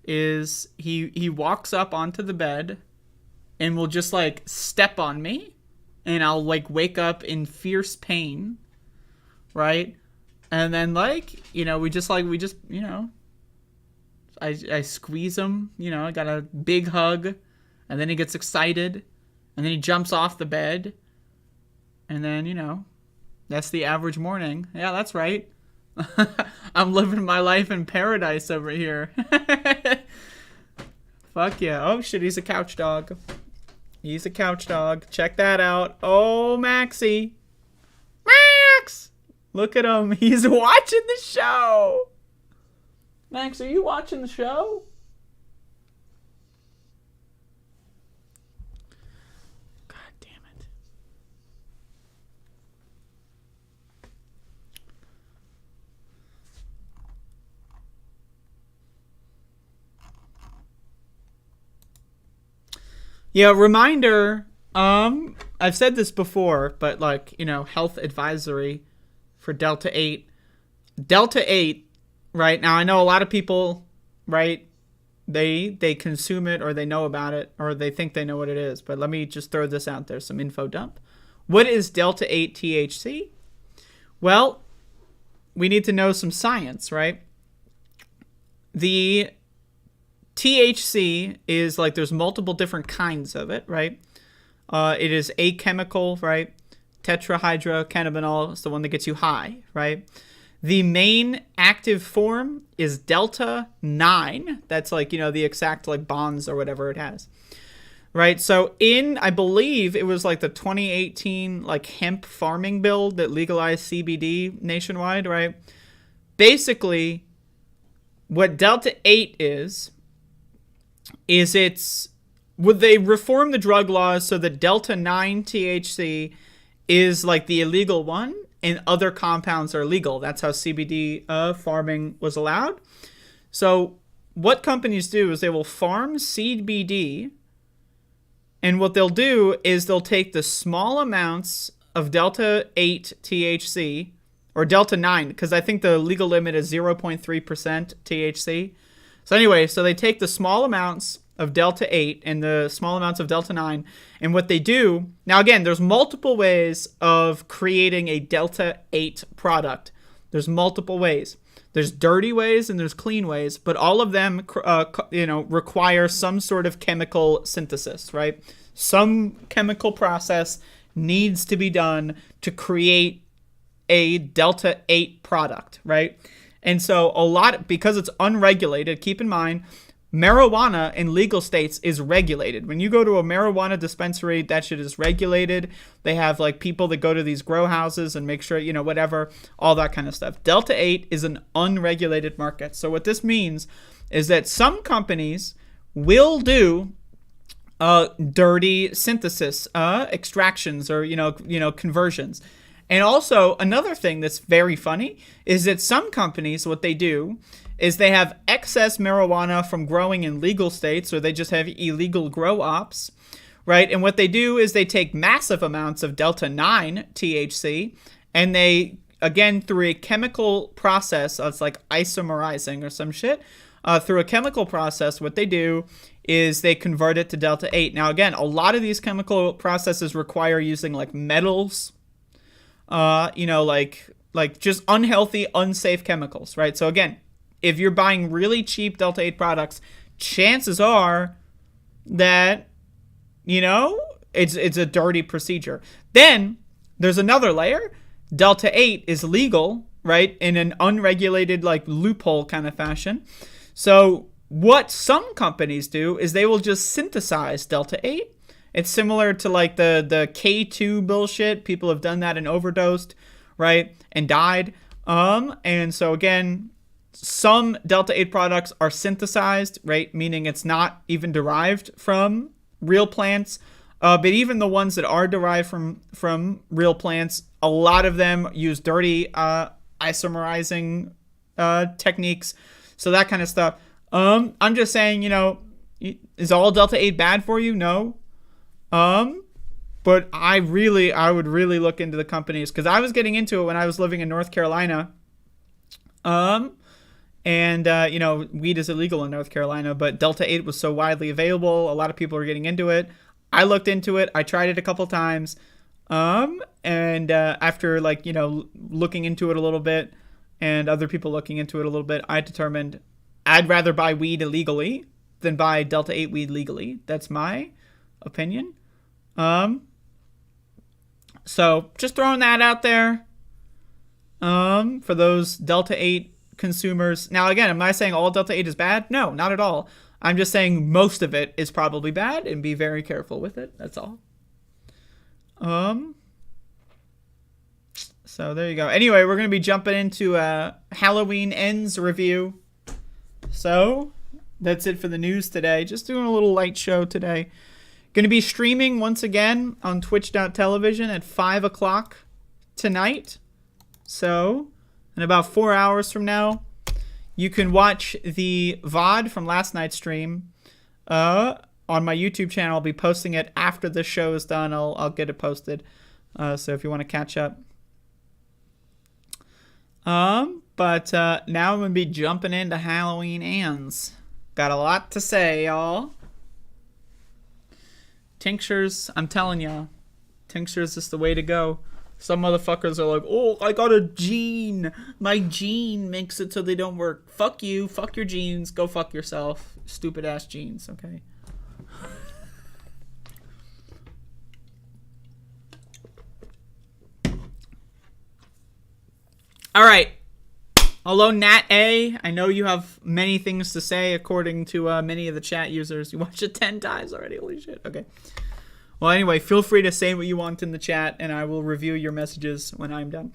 is he walks up onto the bed and will just like step on me. And I'll like wake up in fierce pain, right? And then like, I squeeze him, I got a big hug, and then he gets excited, and then he jumps off the bed, and then, that's the average morning. Yeah, that's right. I'm living my life in paradise over here. Fuck yeah. Oh shit, he's a couch dog. He's a couch dog. Check that out. Oh, Maxie. Max! Look at him. He's watching the show. Max, are you watching the show? God damn it. Yeah, reminder, I've said this before, but like, health advisory for Delta 8. Delta 8, right? Now I know a lot of people, right? They consume it or they know about it or they think they know what it is, but let me just throw this out there, some info dump. What is Delta 8 THC? Well, we need to know some science, right? The THC is like there's multiple different kinds of it, right? It is achemical, right? Tetrahydrocannabinol is the one that gets you high, right? The main active form is Delta 9. That's like, the exact like bonds or whatever it has, right? So I believe it was like the 2018 like hemp farming bill that legalized CBD nationwide, right? Basically, what Delta 8 is would they reform the drug laws so that Delta 9 THC is like the illegal one and other compounds are legal? That's how CBD farming was allowed. So what companies do is they will farm CBD, and what they'll do is they'll take the small amounts of Delta 8 THC or Delta 9, because I think the legal limit is 0.3% THC. So anyway, so they take the small amounts of Delta 8 and the small amounts of Delta 9, and what they do, now again, there's multiple ways of creating a Delta 8 product. There's multiple ways. There's dirty ways and there's clean ways, but all of them, require some sort of chemical synthesis, right? Some chemical process needs to be done to create a Delta 8 product, right? And so because it's unregulated, keep in mind, marijuana in legal states is regulated. When you go to a marijuana dispensary, that shit is regulated. They have like people that go to these grow houses and make sure, whatever, all that kind of stuff. Delta 8 is an unregulated market. So what this means is that some companies will do dirty synthesis, extractions or, conversions. And also, another thing that's very funny is that some companies, what they do is they have excess marijuana from growing in legal states, or they just have illegal grow ops, right? And what they do is they take massive amounts of Delta 9 THC, and they, again, through a chemical process, it's like isomerizing or some shit, through a chemical process, what they do is they convert it to Delta 8. Now, again, a lot of these chemical processes require using like metals, like just unhealthy, unsafe chemicals, right? So again, if you're buying really cheap Delta 8 products, chances are that, it's a dirty procedure. Then there's another layer. Delta 8 is legal, right? In an unregulated, like loophole kind of fashion. So what some companies do is they will just synthesize Delta 8. It's similar to like the K2 bullshit. People have done that and overdosed, right? And died. And so again, some Delta 8 products are synthesized, right? Meaning it's not even derived from real plants. But even the ones that are derived from real plants, a lot of them use dirty isomerizing techniques. So that kind of stuff. I'm just saying, is all Delta 8 bad for you? No. But I would really look into the companies, because I was getting into it when I was living in North Carolina. Weed is illegal in North Carolina, but Delta 8 was so widely available. A lot of people were getting into it. I looked into it. I tried it a couple times. After looking into it a little bit and other people looking into it a little bit, I determined I'd rather buy weed illegally than buy Delta 8 weed legally. That's my opinion. So just throwing that out there. For those Delta 8 consumers. Now, again, am I saying all Delta 8 is bad? No, not at all. I'm just saying most of it is probably bad, and be very careful with it. That's all. So there you go. Anyway, we're going to be jumping into a Halloween Ends review. So that's it for the news today. Just doing a little light show today. Going to be streaming once again on twitch.tv at 5 o'clock tonight. So in about 4 hours from now, you can watch the VOD from last night's stream on my YouTube channel. I'll be posting it after the show is done. I'll get it posted. So if you want to catch up. But now I'm going to be jumping into Halloween Ends. Got a lot to say, y'all. Tinctures, I'm telling y'all. Tinctures is the way to go. Some motherfuckers are like, oh, I got a gene. My gene makes it so they don't work. Fuck you. Fuck your genes. Go fuck yourself. Stupid ass genes, okay? All right. Hello, Nat A. I know you have many things to say according to many of the chat users. You watched it 10 times already. Holy shit. Okay. Well, anyway, feel free to say what you want in the chat, and I will review your messages when I'm done.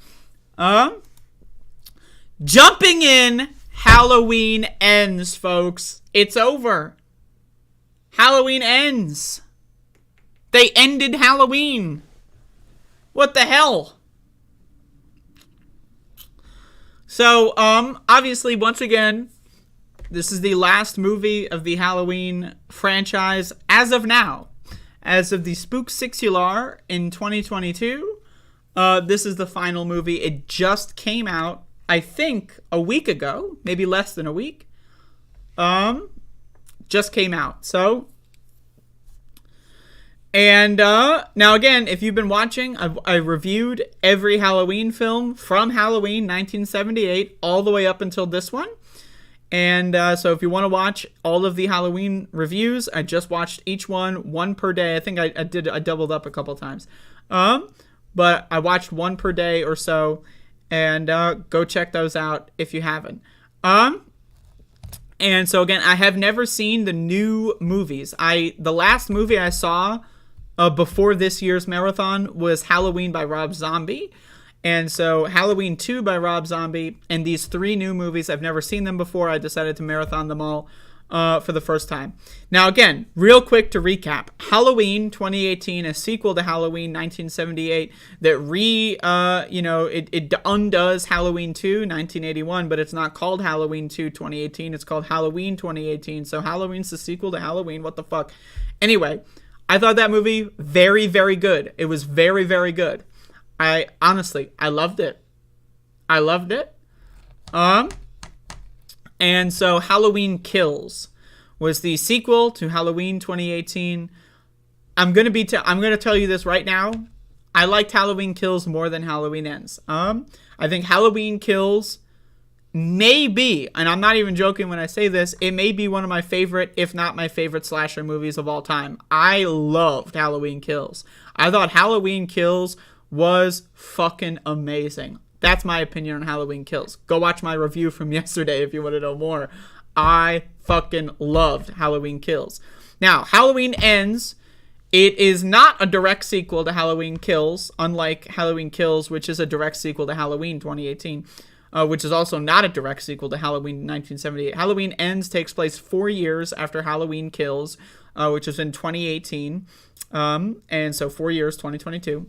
Jumping in, Halloween Ends, folks. It's over. Halloween ends. They ended Halloween. What the hell? So, obviously, once again, this is the last movie of the Halloween franchise as of now. As of the Spooktacular in 2022, this is the final movie. It just came out, I think, a week ago, maybe less than a week. Just came out. So, and now again, if you've been watching, I reviewed every Halloween film from Halloween 1978 all the way up until this one. And so if you want to watch all of the Halloween reviews, I just watched each one per day. I think I doubled up a couple times. But I watched one per day or so, and go check those out if you haven't. And so again, I have never seen the new movies. The last movie I saw before this year's marathon was Halloween by Rob Zombie. And so Halloween 2 by Rob Zombie and these 3 new movies, I've never seen them before. I decided to marathon them all for the first time. Now again, real quick to recap. Halloween 2018, a sequel to Halloween 1978 that it undoes Halloween 2 1981, but it's not called Halloween 2 2018. It's called Halloween 2018. So Halloween's the sequel to Halloween. What the fuck? Anyway, I thought that movie very, very good. It was very, very good. I loved it. I loved it. And so Halloween Kills was the sequel to Halloween 2018. I'm going to tell you this right now. I liked Halloween Kills more than Halloween Ends. I think Halloween Kills may be, and I'm not even joking when I say this, it may be one of my favorite, if not my favorite slasher movies of all time. I loved Halloween Kills. I thought Halloween Kills was fucking amazing. That's my opinion on Halloween Kills. Go watch my review from yesterday if you want to know more. I fucking loved Halloween Kills. Now, Halloween Ends, it is not a direct sequel to Halloween Kills, unlike Halloween Kills, which is a direct sequel to Halloween 2018, which is also not a direct sequel to Halloween 1978. Halloween Ends takes place 4 years after Halloween Kills. which was in 2018. And so 4 years, 2022.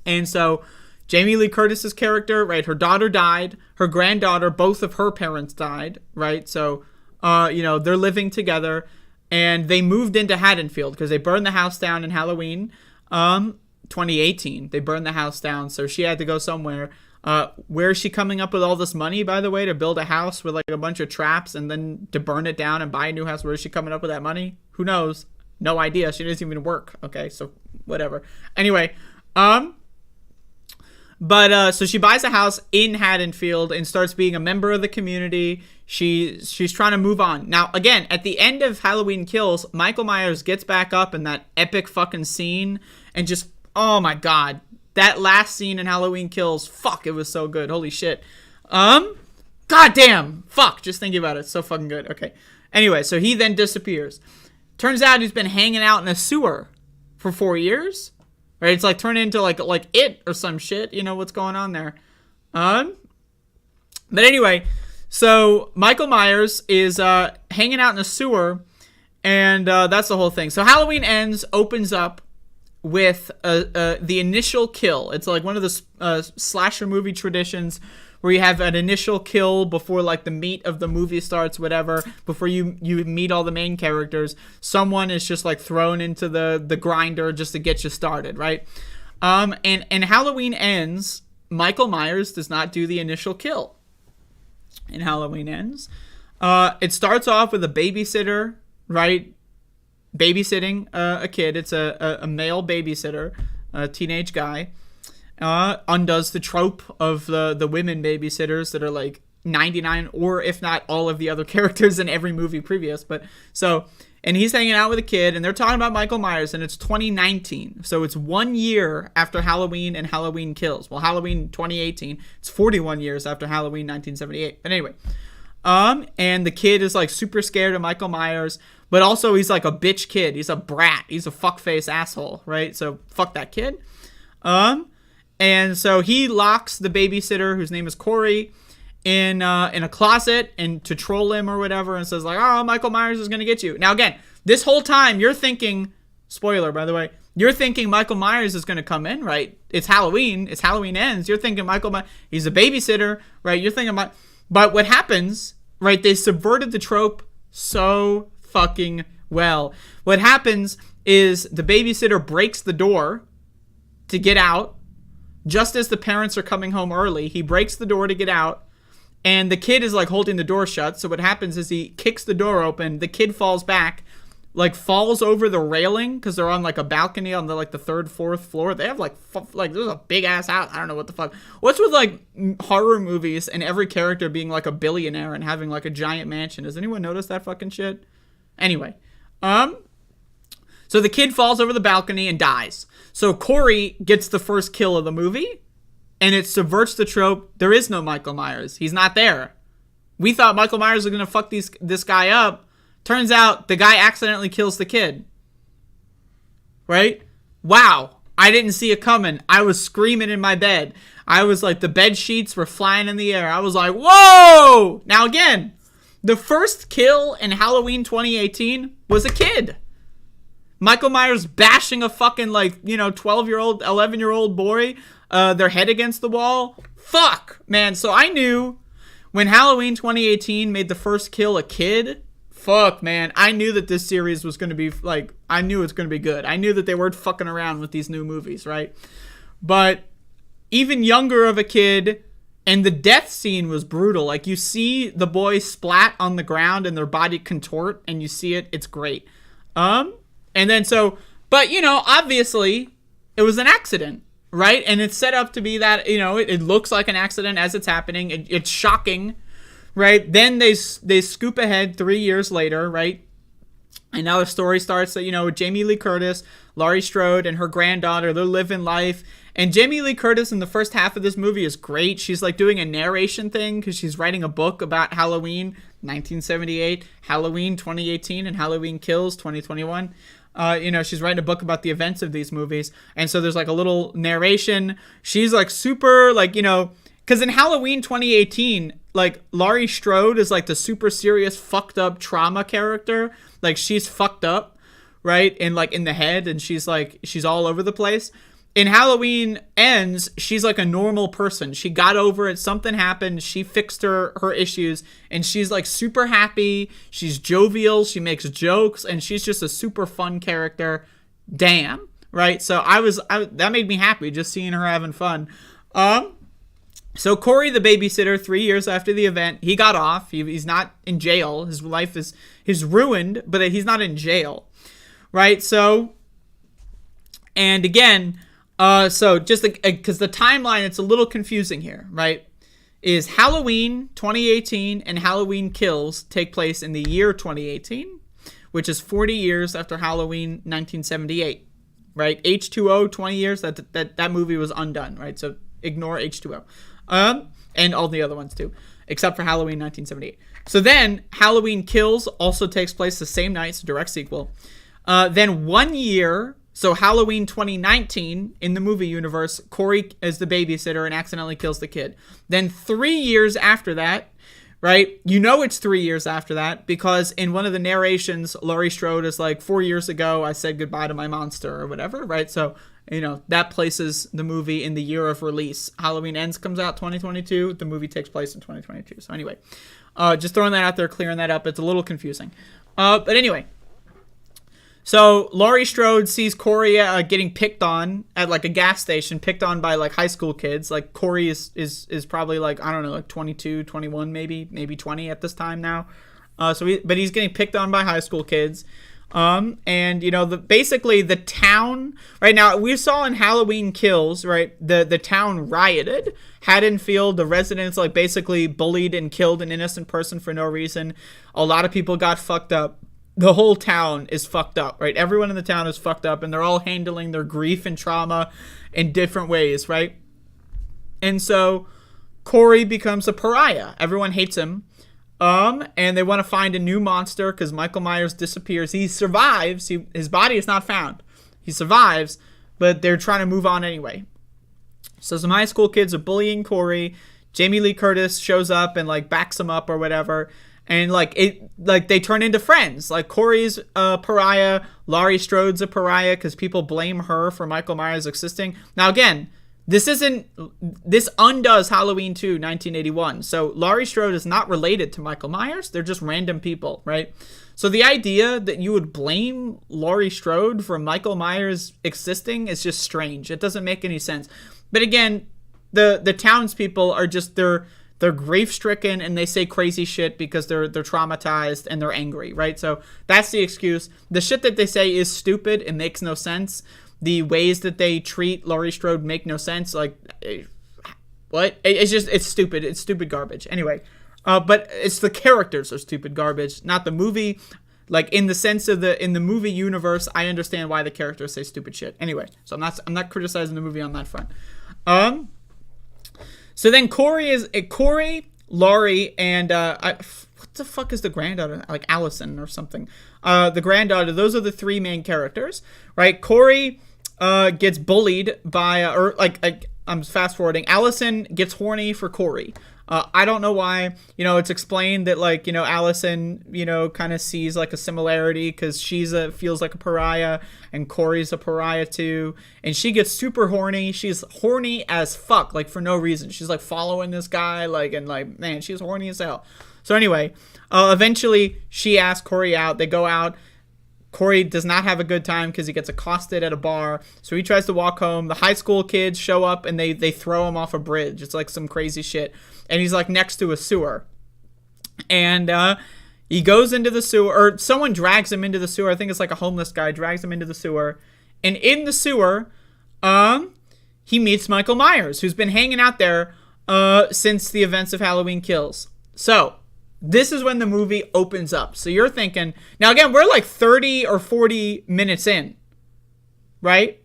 And so Jamie Lee Curtis's character, right, her daughter died, her granddaughter, both of her parents died, right? So, they're living together, and they moved into Haddonfield because they burned the house down in Halloween 2018. They burned the house down, so she had to go somewhere. Where is she coming up with all this money, by the way, to build a house with like a bunch of traps and then to burn it down and buy a new house? Where is she coming up with that money? Who knows? No idea. She doesn't even work. Okay, so whatever. Anyway, so she buys a house in Haddonfield and starts being a member of the community. She's trying to move on. Now, again, at the end of Halloween Kills, Michael Myers gets back up in that epic fucking scene and just, oh my God, that last scene in Halloween Kills, fuck, it was so good. Holy shit. Goddamn, fuck, just thinking about it, it's so fucking good. Okay. Anyway, so he then disappears. Turns out he's been hanging out in a sewer for 4 years. Right? It's like turned into like It or some shit. You know what's going on there. But anyway, so Michael Myers is hanging out in a sewer, and that's the whole thing. So Halloween Ends opens up with the initial kill. It's like one of the slasher movie traditions where you have an initial kill before like the meat of the movie starts, whatever, before you meet all the main characters. Someone is just like thrown into the grinder just to get you started, right? And Halloween Ends, Michael Myers does not do the initial kill. In Halloween Ends, it starts off with a babysitter, right? Babysitting a kid. It's a male babysitter, a teenage guy. Undoes the trope of the women babysitters that are like 99 or if not all of the other characters in every movie previous. But so, and he's hanging out with a kid and they're talking about Michael Myers, and it's 2019. So it's 1 year after Halloween and Halloween Kills. Well, Halloween 2018, it's 41 years after Halloween 1978. But anyway, and the kid is like super scared of Michael Myers, but also he's like a bitch kid. He's a brat. He's a fuckface asshole, right? So fuck that kid. And so he locks the babysitter, whose name is Corey, in a closet and to troll him or whatever, and says like, oh, Michael Myers is going to get you. Now, again, this whole time you're thinking, spoiler, by the way, you're thinking Michael Myers is going to come in, right? It's Halloween. It's Halloween Ends. You're thinking Michael Myers, he's a babysitter, right? You're thinking about, but what happens, right? They subverted the trope so fucking well. What happens is the babysitter breaks the door to get out. Just as the parents are coming home early, he breaks the door to get out, and the kid is like holding the door shut. So what happens is he kicks the door open, the kid falls back, like falls over the railing because they're on like a balcony on the like the third, fourth floor. They have like there's a big ass house. I don't know what the fuck. What's with like horror movies and every character being like a billionaire and having like a giant mansion? Does anyone notice that fucking shit? Anyway, so the kid falls over the balcony and dies. So Corey gets the first kill of the movie, and it subverts the trope. There is no Michael Myers. He's not there. We thought Michael Myers was going to fuck this guy up. Turns out the guy accidentally kills the kid. Right? Wow. I didn't see it coming. I was screaming in my bed. I was like, the bed sheets were flying in the air. I was like, whoa! Now again, the first kill in Halloween 2018 was a kid. Michael Myers bashing a fucking 12-year-old, 11-year-old boy, their head against the wall. Fuck, man. So I knew when Halloween 2018 made the first kill a kid, fuck, man. I knew that this series was going to be I knew it's going to be good. I knew that they weren't fucking around with these new movies, right? But even younger of a kid, and the death scene was brutal. Like you see the boy splat on the ground and their body contort, and you see it. It's great. And then but obviously it was an accident, right? And it's set up to be that, it looks like an accident as it's happening. It's shocking, right? Then they scoop ahead 3 years later, right? And now the story starts that, with Jamie Lee Curtis, Laurie Strode, and her granddaughter, they're living life. And Jamie Lee Curtis in the first half of this movie is great. She's like doing a narration thing because she's writing a book about Halloween 1978, Halloween 2018, and Halloween Kills 2021. She's writing a book about the events of these movies. And so there's like a little narration. She's like super because in Halloween 2018, like Laurie Strode is like the super serious fucked up trauma character. Like she's fucked up. right? And like in the head, and she's all over the place. In Halloween Ends, she's like a normal person. She got over it. Something happened. She fixed her issues, and she's like super happy. She's jovial. She makes jokes, and she's just a super fun character. Damn, right? So that made me happy just seeing her having fun. So Corey, the babysitter, 3 years after the event, he got off. He's not in jail. His life is ruined, but he's not in jail, right? So, and again. So just because the timeline, it's a little confusing here, right? Is Halloween 2018 and Halloween Kills take place in the year 2018, which is 40 years after Halloween 1978, right? H2O, 20 years, that movie was undone, right? So ignore H2O. And all the other ones too, except for Halloween 1978. So then Halloween Kills also takes place the same night, it's a direct sequel. Then 1 year. So Halloween 2019, in the movie universe, Corey is the babysitter and accidentally kills the kid. Then 3 years after that, right? You know it's 3 years after that because in one of the narrations, Laurie Strode is like, 4 years ago, I said goodbye to my monster or whatever, right? So, that places the movie in the year of release. Halloween Ends comes out 2022. The movie takes place in 2022. So anyway, just throwing that out there, clearing that up. It's a little confusing. But anyway. So Laurie Strode sees Corey getting picked on at like a gas station, picked on by like high school kids. Like Corey is probably like, I don't know, like 22, 21, maybe 20 at this time now. But he's getting picked on by high school kids. And basically the town right now, we saw in Halloween Kills, right? The town rioted. Haddonfield, the residents like basically bullied and killed an innocent person for no reason. A lot of people got fucked up. The whole town is fucked up, right? Everyone in the town is fucked up, and they're all handling their grief and trauma in different ways, right? And so Corey becomes a pariah. Everyone hates him. And they want to find a new monster because Michael Myers disappears. He survives. His body is not found. He survives, but they're trying to move on anyway. So some high school kids are bullying Corey. Jamie Lee Curtis shows up and like backs him up or whatever. And they turn into friends. Like Corey's a pariah, Laurie Strode's a pariah because people blame her for Michael Myers existing. Now again, this undoes Halloween 2, 1981. So Laurie Strode is not related to Michael Myers. They're just random people, right? So the idea that you would blame Laurie Strode for Michael Myers existing is just strange. It doesn't make any sense. But again, the townspeople are just they're grief-stricken and they say crazy shit because they're traumatized and they're angry, right? So that's the excuse. The shit that they say is stupid. It makes no sense. The ways that they treat Laurie Strode make no sense. Like, what? It's stupid. It's stupid garbage. Anyway, but it's the characters are stupid garbage, not the movie. Like in the sense of in the movie universe, I understand why the characters say stupid shit. Anyway, so I'm not criticizing the movie on that front. So then Corey, Laurie, and what the fuck is the granddaughter? Like Allison or something. The granddaughter. Those are the three main characters, right? Corey gets bullied by, I'm fast forwarding. Allison gets horny for Corey. I don't know why. It's explained that Allison, kind of sees like a similarity because feels like a pariah and Corey's a pariah too. And she gets super horny. She's horny as fuck, like for no reason. She's like following this guy, man, she's horny as hell. So anyway, eventually she asks Corey out. They go out. Corey does not have a good time because he gets accosted at a bar. So he tries to walk home. The high school kids show up and they throw him off a bridge. It's like some crazy shit. And he's like next to a sewer. And he goes into the sewer, or someone drags him into the sewer. I think it's like a homeless guy drags him into the sewer. And in the sewer, he meets Michael Myers, who's been hanging out there since the events of Halloween Kills. So this is when the movie opens up. So you're thinking, now again, we're like 30 or 40 minutes in, right?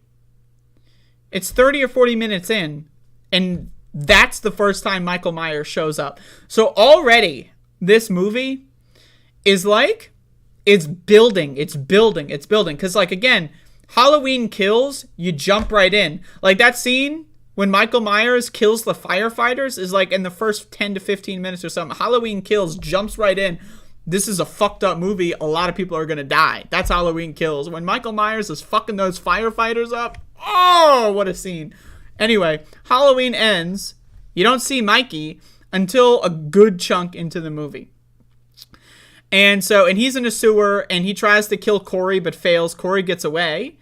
It's 30 or 40 minutes in, and that's the first time Michael Myers shows up. So already this movie is like, it's building. Because like, again, Halloween Kills, you jump right in. Like that scene when Michael Myers kills the firefighters is like in the first 10 to 15 minutes or something. Halloween Kills jumps right in. this is a fucked up movie. A lot of people are gonna die. That's Halloween Kills. When Michael Myers is fucking those firefighters up, oh, what a scene. Anyway, Halloween ends. You don't see Mikey until a good chunk into the movie. And he's in a sewer, and he tries to kill Corey, but fails. Corey gets away.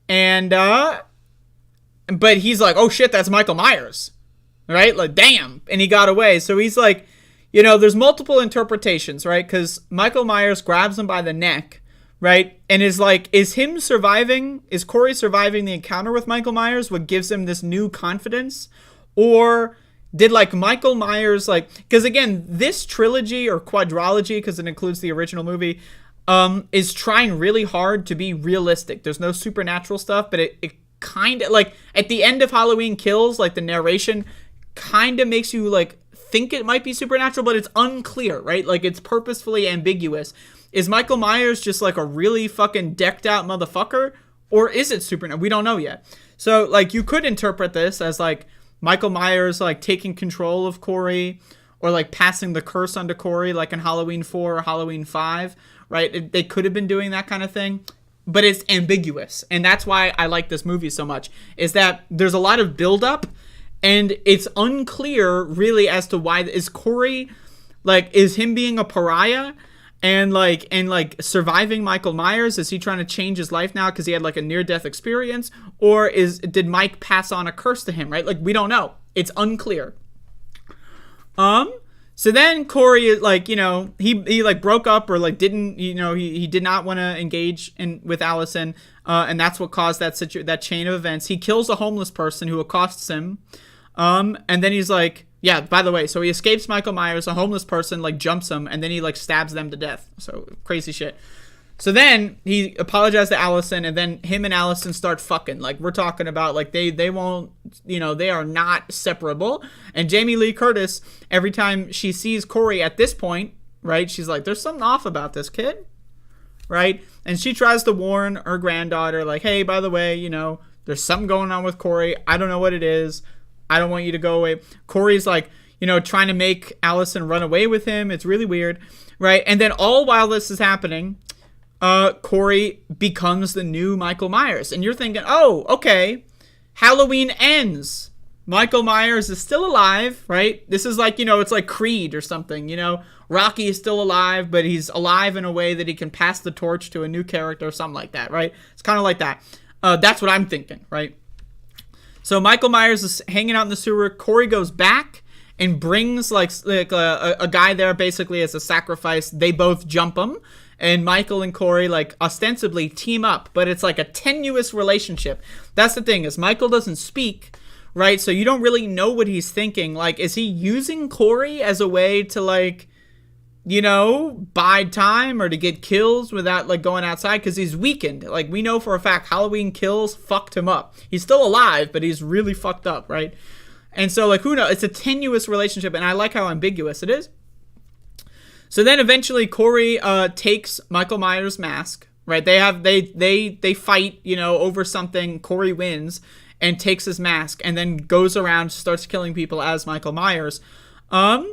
And, but he's like, oh shit, that's Michael Myers. Right? Like, damn. And he got away. So he's like, you know, there's multiple interpretations, right? Because Michael Myers grabs him by the neck, right? And is like, is Corey surviving the encounter with Michael Myers what gives him this new confidence? Or did like Michael Myers, like, because again, this trilogy or quadrilogy, because it includes the original movie, is trying really hard to be realistic. There's no supernatural stuff, but it kind of, like, at the end of Halloween Kills, like, the narration kind of makes you, like, think it might be supernatural, but it's unclear, right? Like, it's purposefully ambiguous. Is Michael Myers just, like, a really fucking decked out motherfucker? Or is it supernatural? We don't know yet. So, like, you could interpret this as, like, Michael Myers, like, taking control of Corey, or, like, passing the curse onto Corey, like in Halloween 4 or Halloween 5, right? They could have been doing that kind of thing, but it's ambiguous. And that's why I like this movie so much, is that there's a lot of buildup, and it's unclear, really, as to why. Is Corey, like, is him being a pariah and surviving Michael Myers? Is he trying to change his life now because he had, like, a near-death experience? Or did Mike pass on a curse to him, right? Like, we don't know. It's unclear. So then Corey is like, you know, he like broke up, or like didn't, you know, he did not want to engage with Allison, and that's what caused that chain of events. He kills a homeless person who accosts him, and then he's like, yeah, by the way, so he escapes Michael Myers, a homeless person like jumps him, and then he like stabs them to death. So crazy shit. So then he apologized to Allison, and then him and Allison start fucking. Like, we're talking about, like, they won't, you know, they are not separable. And Jamie Lee Curtis, every time she sees Corey at this point, right, she's like, there's something off about this kid, right? And she tries to warn her granddaughter, like, hey, by the way, you know, there's something going on with Corey. I don't know what it is. I don't want you to go away. Corey's like, you know, trying to make Allison run away with him. It's really weird, right? And then all while this is happening, Corey becomes the new Michael Myers. And you're thinking, oh, okay, Halloween ends. Michael Myers is still alive, right? This is like, you know, it's like Creed or something, you know? Rocky is still alive, but he's alive in a way that he can pass the torch to a new character or something like that, right? It's kind of like that. That's what I'm thinking, right? So Michael Myers is hanging out in the sewer. Corey goes back and brings like a guy there basically as a sacrifice. They both jump him. And Michael and Corey, like, ostensibly team up, but it's like a tenuous relationship. That's the thing, is Michael doesn't speak, right? So you don't really know what he's thinking. Like, is he using Corey as a way to, like, you know, bide time or to get kills without, like, going outside? Because he's weakened. Like, we know for a fact Halloween Kills fucked him up. He's still alive, but he's really fucked up, right? And so, like, who knows? It's a tenuous relationship, and I like how ambiguous it is. So then eventually Corey takes Michael Myers' mask, right? They fight, you know, over something. Corey wins and takes his mask and then goes around, starts killing people as Michael Myers. And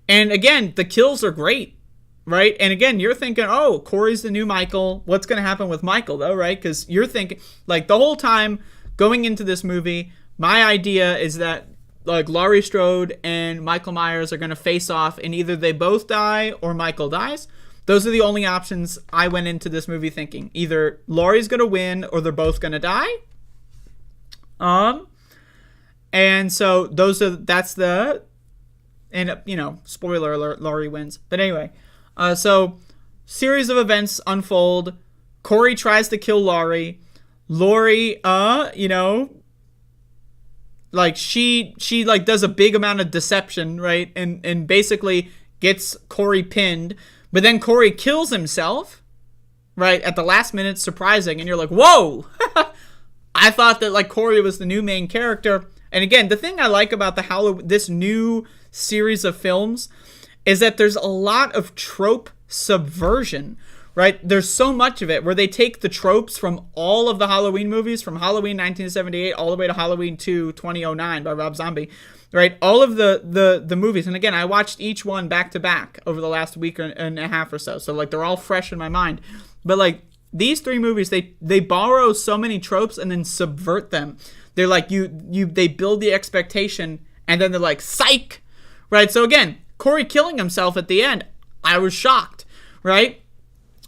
again, the kills are great, right? And again, you're thinking, oh, Corey's the new Michael. What's going to happen with Michael, though, right? Because you're thinking, like, the whole time going into this movie, my idea is that, like, Laurie Strode and Michael Myers are going to face off, and either they both die or Michael dies. Those are the only options I went into this movie thinking. Either Laurie's going to win or they're both going to die. And so and, you know, spoiler alert, Laurie wins. But anyway, so series of events unfold. Corey tries to kill Laurie. Laurie, you know, like, she like does a big amount of deception, right? And basically gets Corey pinned. But then Corey kills himself, right, at the last minute, surprising. And you're like, whoa! I thought that, like, Corey was the new main character. And again, the thing I like about this new series of films is that there's a lot of trope subversion, right? There's so much of it where they take the tropes from all of the Halloween movies, from Halloween 1978 all the way to Halloween 2 2009 by Rob Zombie, right? All of the movies. And again, I watched each one back to back over the last week and a half or so. So like they're all fresh in my mind. But like these three movies, they borrow so many tropes and then subvert them. They're like they build the expectation and then they're like, psych, right? So again, Corey killing himself at the end, I was shocked, right?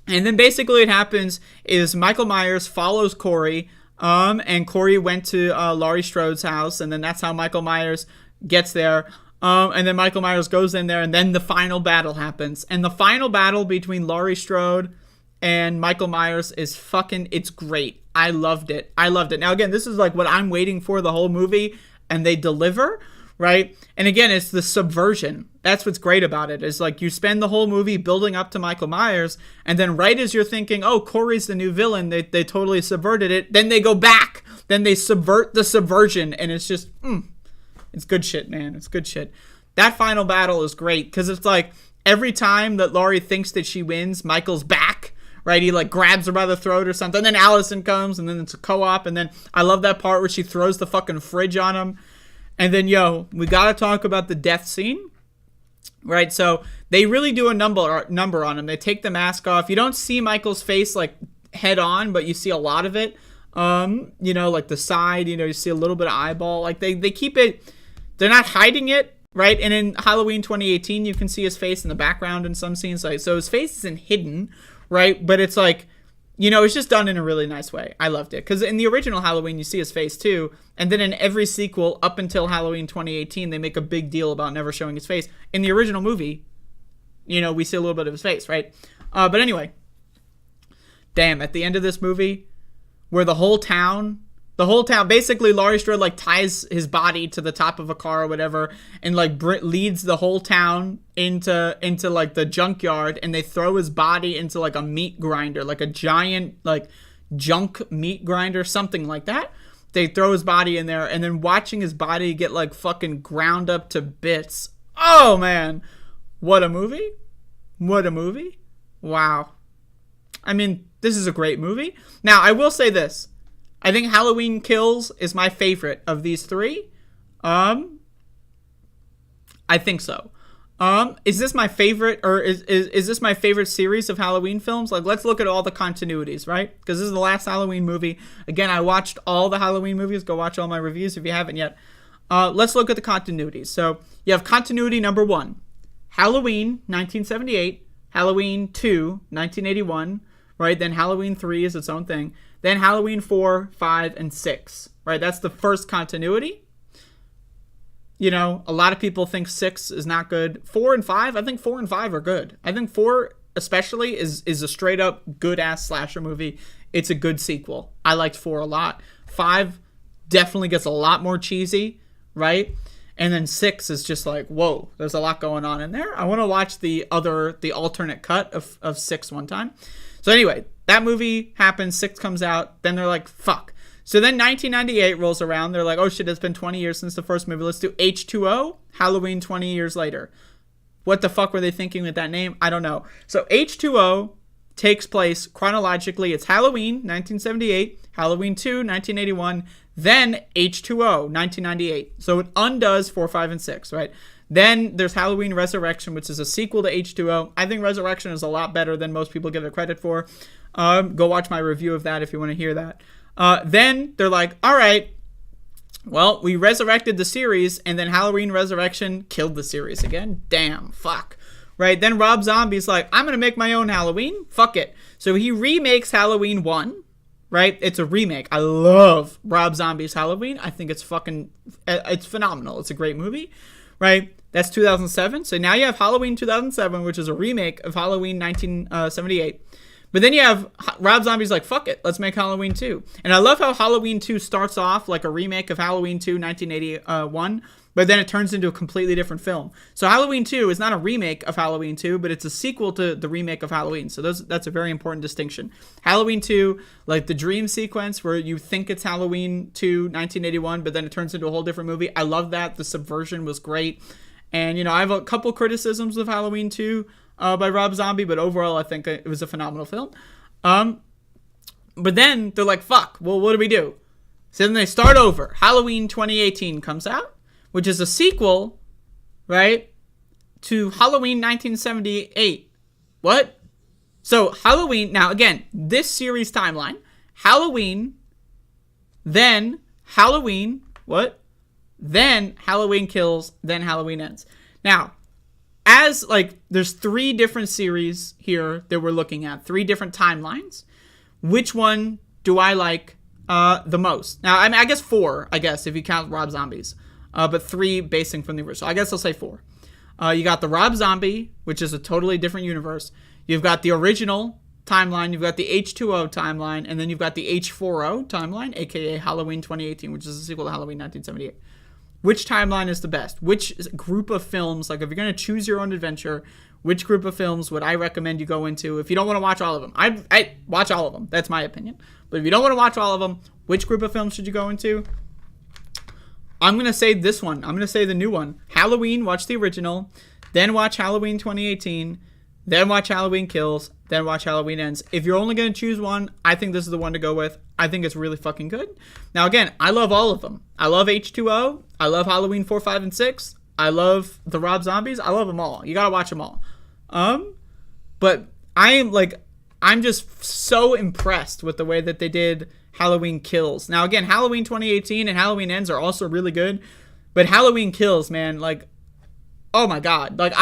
And then basically what happens is Michael Myers follows Corey, and Corey went to Laurie Strode's house, and then that's how Michael Myers gets there. And then Michael Myers goes in there, and then the final battle happens. And the final battle between Laurie Strode and Michael Myers is it's great. I loved it. Now, again, this is like what I'm waiting for the whole movie, and they deliver, right? And again, it's the subversion. That's what's great about it, is like you spend the whole movie building up to Michael Myers, and then right as you're thinking, oh, Corey's the new villain, they totally subverted it, then they go back. Then they subvert the subversion, and it's just, it's good shit, man. It's good shit. That final battle is great, because it's like every time that Laurie thinks that she wins, Michael's back, right? He like grabs her by the throat or something. Then Allison comes, and then it's a co-op, and then I love that part where she throws the fucking fridge on him. And then, we got to talk about the death scene, right? So they really do a number on him. They take the mask off. You don't see Michael's face like head on, but you see a lot of it. Like the side, you see a little bit of eyeball. Like they keep it, they're not hiding it, right? And in Halloween 2018, you can see his face in the background in some scenes. Like, so his face isn't hidden, right? But it's like, it's just done in a really nice way. I loved it. Because in the original Halloween, you see his face too. And then in every sequel up until Halloween 2018, they make a big deal about never showing his face. In the original movie, we see a little bit of his face, right? But anyway, damn, at the end of this movie, where the whole town, basically Laurie Strode like ties his body to the top of a car or whatever, and like leads the whole town into like the junkyard, and they throw his body into like a meat grinder, like a giant like junk meat grinder, something like that. They throw his body in there, and then watching his body get like fucking ground up to bits. Oh man, what a movie. Wow. I mean, this is a great movie. Now, I will say this. I think Halloween Kills is my favorite of these three. I think so. Is this my favorite, or is this my favorite series of Halloween films? Like, let's look at all the continuities, right? Because this is the last Halloween movie. Again, I watched all the Halloween movies. Go watch all my reviews if you haven't yet. Let's look at the continuities. So you have continuity number 1. Halloween 1978. Halloween 2, 1981. Right? Then Halloween 3 is its own thing. Then Halloween 4, 5, and 6. Right? That's the first continuity. A lot of people think 6 is not good. 4 and 5, I think 4 and 5 are good. I think 4 especially is a straight up good ass slasher movie. It's a good sequel. I liked 4 a lot. 5 definitely gets a lot more cheesy, right? And then 6 is just like, whoa, there's a lot going on in there. I want to watch the alternate cut of 6 one time. So anyway, that movie happens, 6 comes out, then they're like, fuck. So then 1998 rolls around, they're like, oh shit, it's been 20 years since the first movie, let's do H2O, Halloween 20 years later. What the fuck were they thinking with that name? I don't know. So H2O takes place chronologically, it's Halloween 1978, Halloween 2, 1981, then H2O, 1998. So it undoes 4, 5, and 6, right? Then there's Halloween Resurrection, which is a sequel to H2O. I think Resurrection is a lot better than most people give it credit for. Go watch my review of that if you want to hear that. Then they're like, all right, well, we resurrected the series, and then Halloween Resurrection killed the series again. Damn, fuck. Right? Then Rob Zombie's like, I'm going to make my own Halloween. Fuck it. So he remakes Halloween 1. Right? It's a remake. I love Rob Zombie's Halloween. I think it's phenomenal. It's a great movie. Right? That's 2007. So now you have Halloween 2007, which is a remake of Halloween 1978. But then you have Rob Zombie's like, fuck it, let's make Halloween 2. And I love how Halloween 2 starts off like a remake of Halloween 2, 1981, but then it turns into a completely different film. So Halloween 2 is not a remake of Halloween 2, but it's a sequel to the remake of Halloween. So that's a very important distinction. Halloween 2, like the dream sequence where you think it's Halloween 2, 1981, but then it turns into a whole different movie. I love that. The subversion was great. And, I have a couple criticisms of Halloween 2. by Rob Zombie, but overall I think it was a phenomenal film. But then they're like, fuck, well, what do we do? So then they start over. Halloween 2018 comes out, which is a sequel, right, to Halloween 1978. What? So Halloween, now again, this series timeline, Halloween, then Halloween, what? Then Halloween Kills, then Halloween Ends. Now, as, like, there's 3 different series here that we're looking at, 3 different timelines. Which one do I like the most? Now, I mean, I guess 4, if you count Rob Zombies. But 3 basing from the original. I guess I'll say 4. You got the Rob Zombie, which is a totally different universe. You've got the original timeline. You've got the H2O timeline. And then you've got the H4O timeline, a.k.a. Halloween 2018, which is a sequel to Halloween 1978. Which timeline is the best? Which group of films, like if you're going to choose your own adventure, which group of films would I recommend you go into if you don't want to watch all of them? I watch all of them. That's my opinion. But if you don't want to watch all of them, which group of films should you go into? I'm going to say this one. I'm going to say the new one. Halloween, watch the original. Then watch Halloween 2018. Then watch Halloween Kills. Then watch Halloween Ends. If you're only going to choose one, I think this is the one to go with. I think it's really fucking good. Now, again, I love all of them. I love H2O. I love Halloween 4, 5, and 6. I love the Rob Zombies. I love them all. You gotta watch them all. But I'm just so impressed with the way that they did Halloween Kills. Now, again, Halloween 2018 and Halloween Ends are also really good. But Halloween Kills, man, like, oh my God. Like,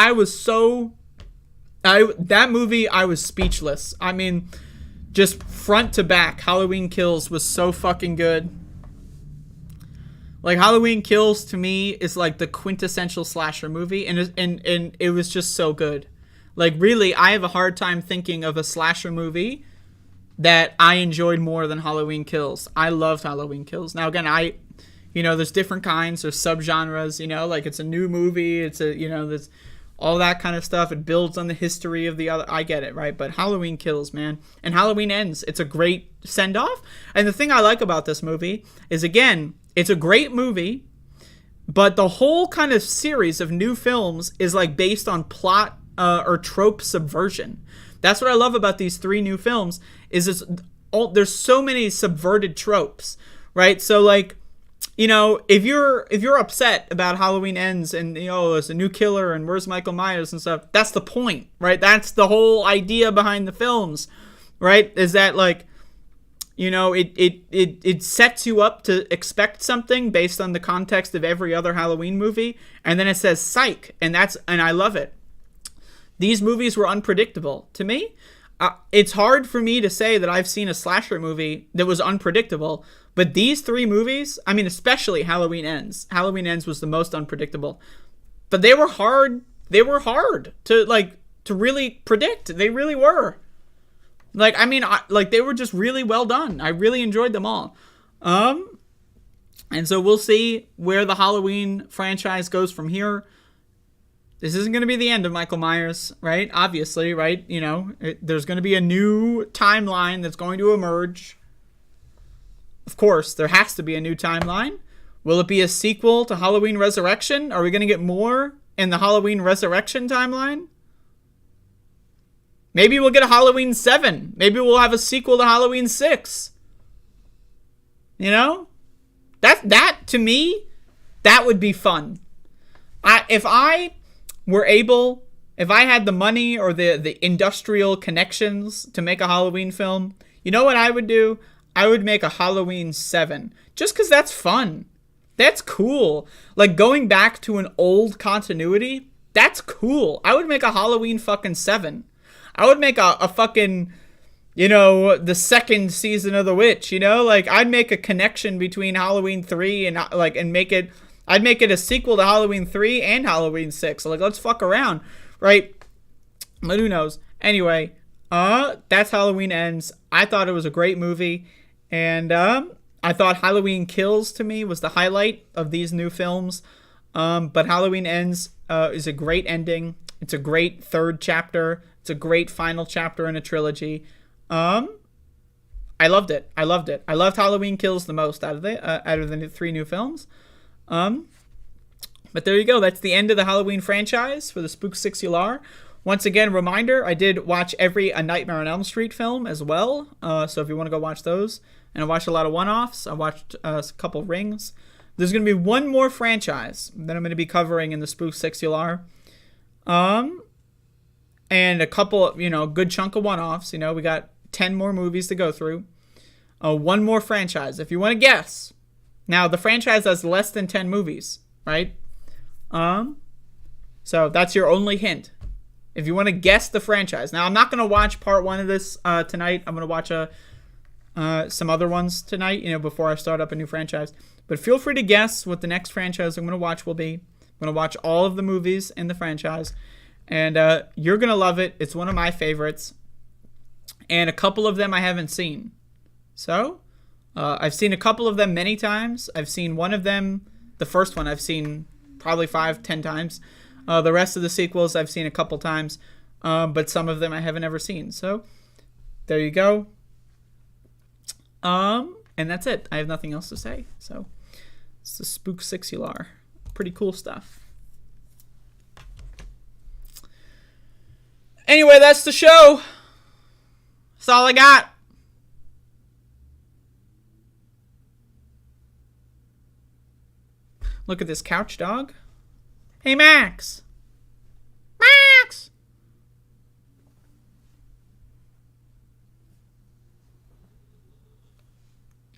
that movie, I was speechless. I mean, just front to back, Halloween Kills was so fucking good. Like, Halloween Kills, to me, is like the quintessential slasher movie, and it was just so good. Like, really, I have a hard time thinking of a slasher movie that I enjoyed more than Halloween Kills. I loved Halloween Kills. Now, again, there's different kinds, there's subgenres, like it's a new movie, it's there's all that kind of stuff. It builds on the history of the other. I get it, right? But Halloween Kills, man. And Halloween Ends. It's a great send-off. And the thing I like about this movie is, again, it's a great movie, but the whole kind of series of new films is like based on plot or trope subversion. That's what I love about these 3 new films is there's so many subverted tropes, right? So, like, if you're upset about Halloween Ends and, there's a new killer and where's Michael Myers and stuff, that's the point, right? That's the whole idea behind the films, right? Is that, like, it sets you up to expect something based on the context of every other Halloween movie, and then it says psych, and I love it. These movies were unpredictable. To me, it's hard for me to say that I've seen a slasher movie that was unpredictable, but these 3 movies, I mean, especially Halloween Ends. Halloween Ends was the most unpredictable. But they were hard. They were hard to really predict. They really were. Like, I mean, they were just really well done. I really enjoyed them all. And so we'll see where the Halloween franchise goes from here. This isn't going to be the end of Michael Myers, right? Obviously, right? There's going to be a new timeline that's going to emerge. Of course, there has to be a new timeline. Will it be a sequel to Halloween Resurrection? Are we going to get more in the Halloween Resurrection timeline? Maybe we'll get a Halloween 7. Maybe we'll have a sequel to Halloween 6. That to me, that would be fun. If I had the money or the industrial connections to make a Halloween film, you know what I would do? I would make a Halloween 7. Just because that's fun. That's cool. Like, going back to an old continuity, that's cool. I would make a Halloween fucking 7. I would make a fucking, the second season of The Witch, Like, I'd make a connection between Halloween 3 and, I'd make it a sequel to Halloween 3 and Halloween 6. Like, let's fuck around, right? But who knows? Anyway, that's Halloween Ends. I thought it was a great movie. And I thought Halloween Kills, to me, was the highlight of these new films. But Halloween Ends is a great ending. It's a great 3rd chapter. It's a great final chapter in a trilogy. I loved it. I loved Halloween Kills the most out of the 3 new films. But there you go. That's the end of the Halloween franchise for the Spook 6 Ular. Once again, reminder, I did watch every A Nightmare on Elm Street film as well. So if you want to go watch those. And I watched a lot of one-offs. I watched a couple Rings. There's going to be one more franchise that I'm going to be covering in the Spook 6UR. And a couple, good chunk of one-offs. We got 10 more movies to go through. One more franchise. If you want to guess. Now, the franchise has less than 10 movies, right? So that's your only hint. If you want to guess the franchise. Now, I'm not going to watch part 1 of this tonight. I'm going to watch some other ones tonight, before I start up a new franchise. But feel free to guess what the next franchise I'm going to watch will be. I'm going to watch all of the movies in the franchise. And you're going to love it. It's one of my favorites. And a couple of them I haven't seen. So, I've seen a couple of them many times. I've seen one of them, the first one, I've seen probably 5-10 times. The rest of the sequels I've seen a couple times. But some of them I haven't ever seen. So, there you go. And that's it. I have nothing else to say. So, it's the Spook 6UR. Pretty cool stuff. Anyway, that's the show. That's all I got. Look at this couch dog. Hey, Max. Max!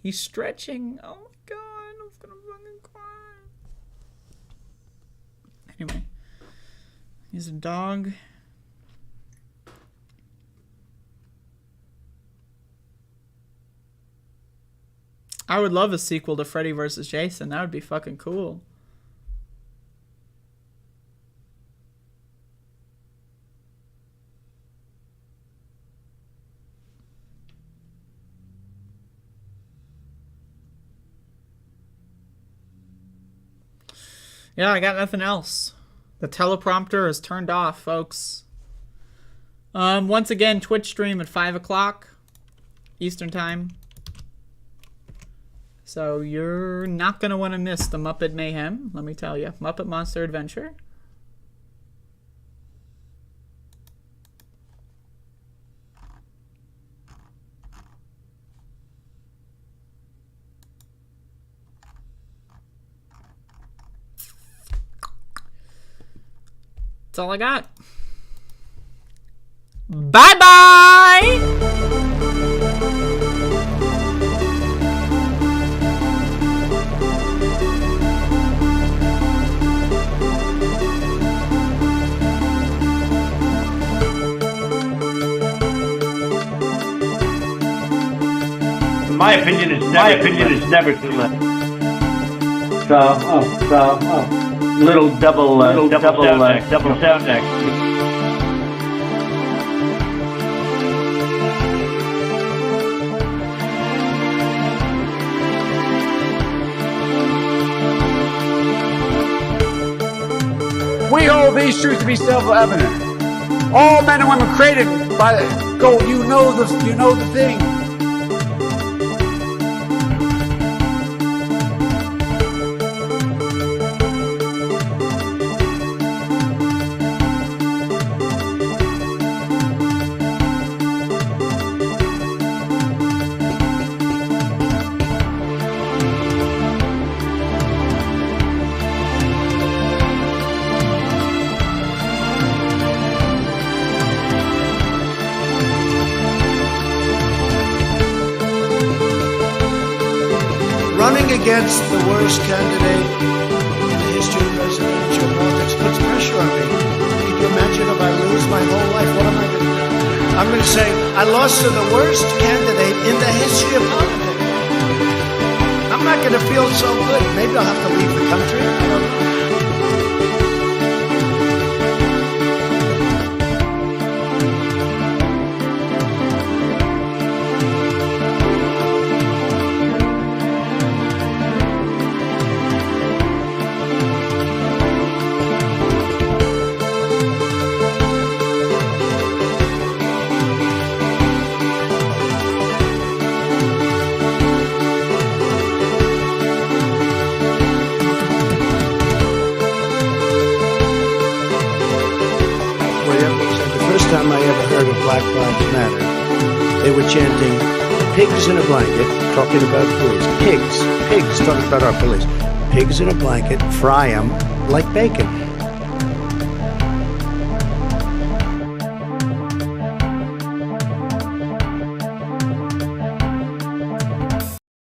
He's stretching. Oh my god, I'm gonna fucking cry. Anyway, he's a dog. I would love a sequel to Freddy vs. Jason. That would be fucking cool. Yeah, I got nothing else. The teleprompter is turned off, folks. Once again, Twitch stream at 5 o'clock Eastern Time. So you're not going to want to miss the Muppet Mayhem, let me tell you. Muppet Monster Adventure. That's all I got. Bye-bye! My opinion is never too late. Little double sound neck. We hold these truths to be self-evident. All men and women created by go. You know the thing. Against the worst candidate in the history of presidential politics puts pressure on me. Can you imagine if I lose my whole life? What am I going to do? I'm going to say, I lost to the worst candidate in the history of politics. I'm not going to feel so good. Maybe I'll have to leave the country. I don't know. Williams. heard of Black Lives Matter, they were chanting, pigs in a blanket, talking about police. Pigs talking about our police. Pigs in a blanket, fry them like bacon.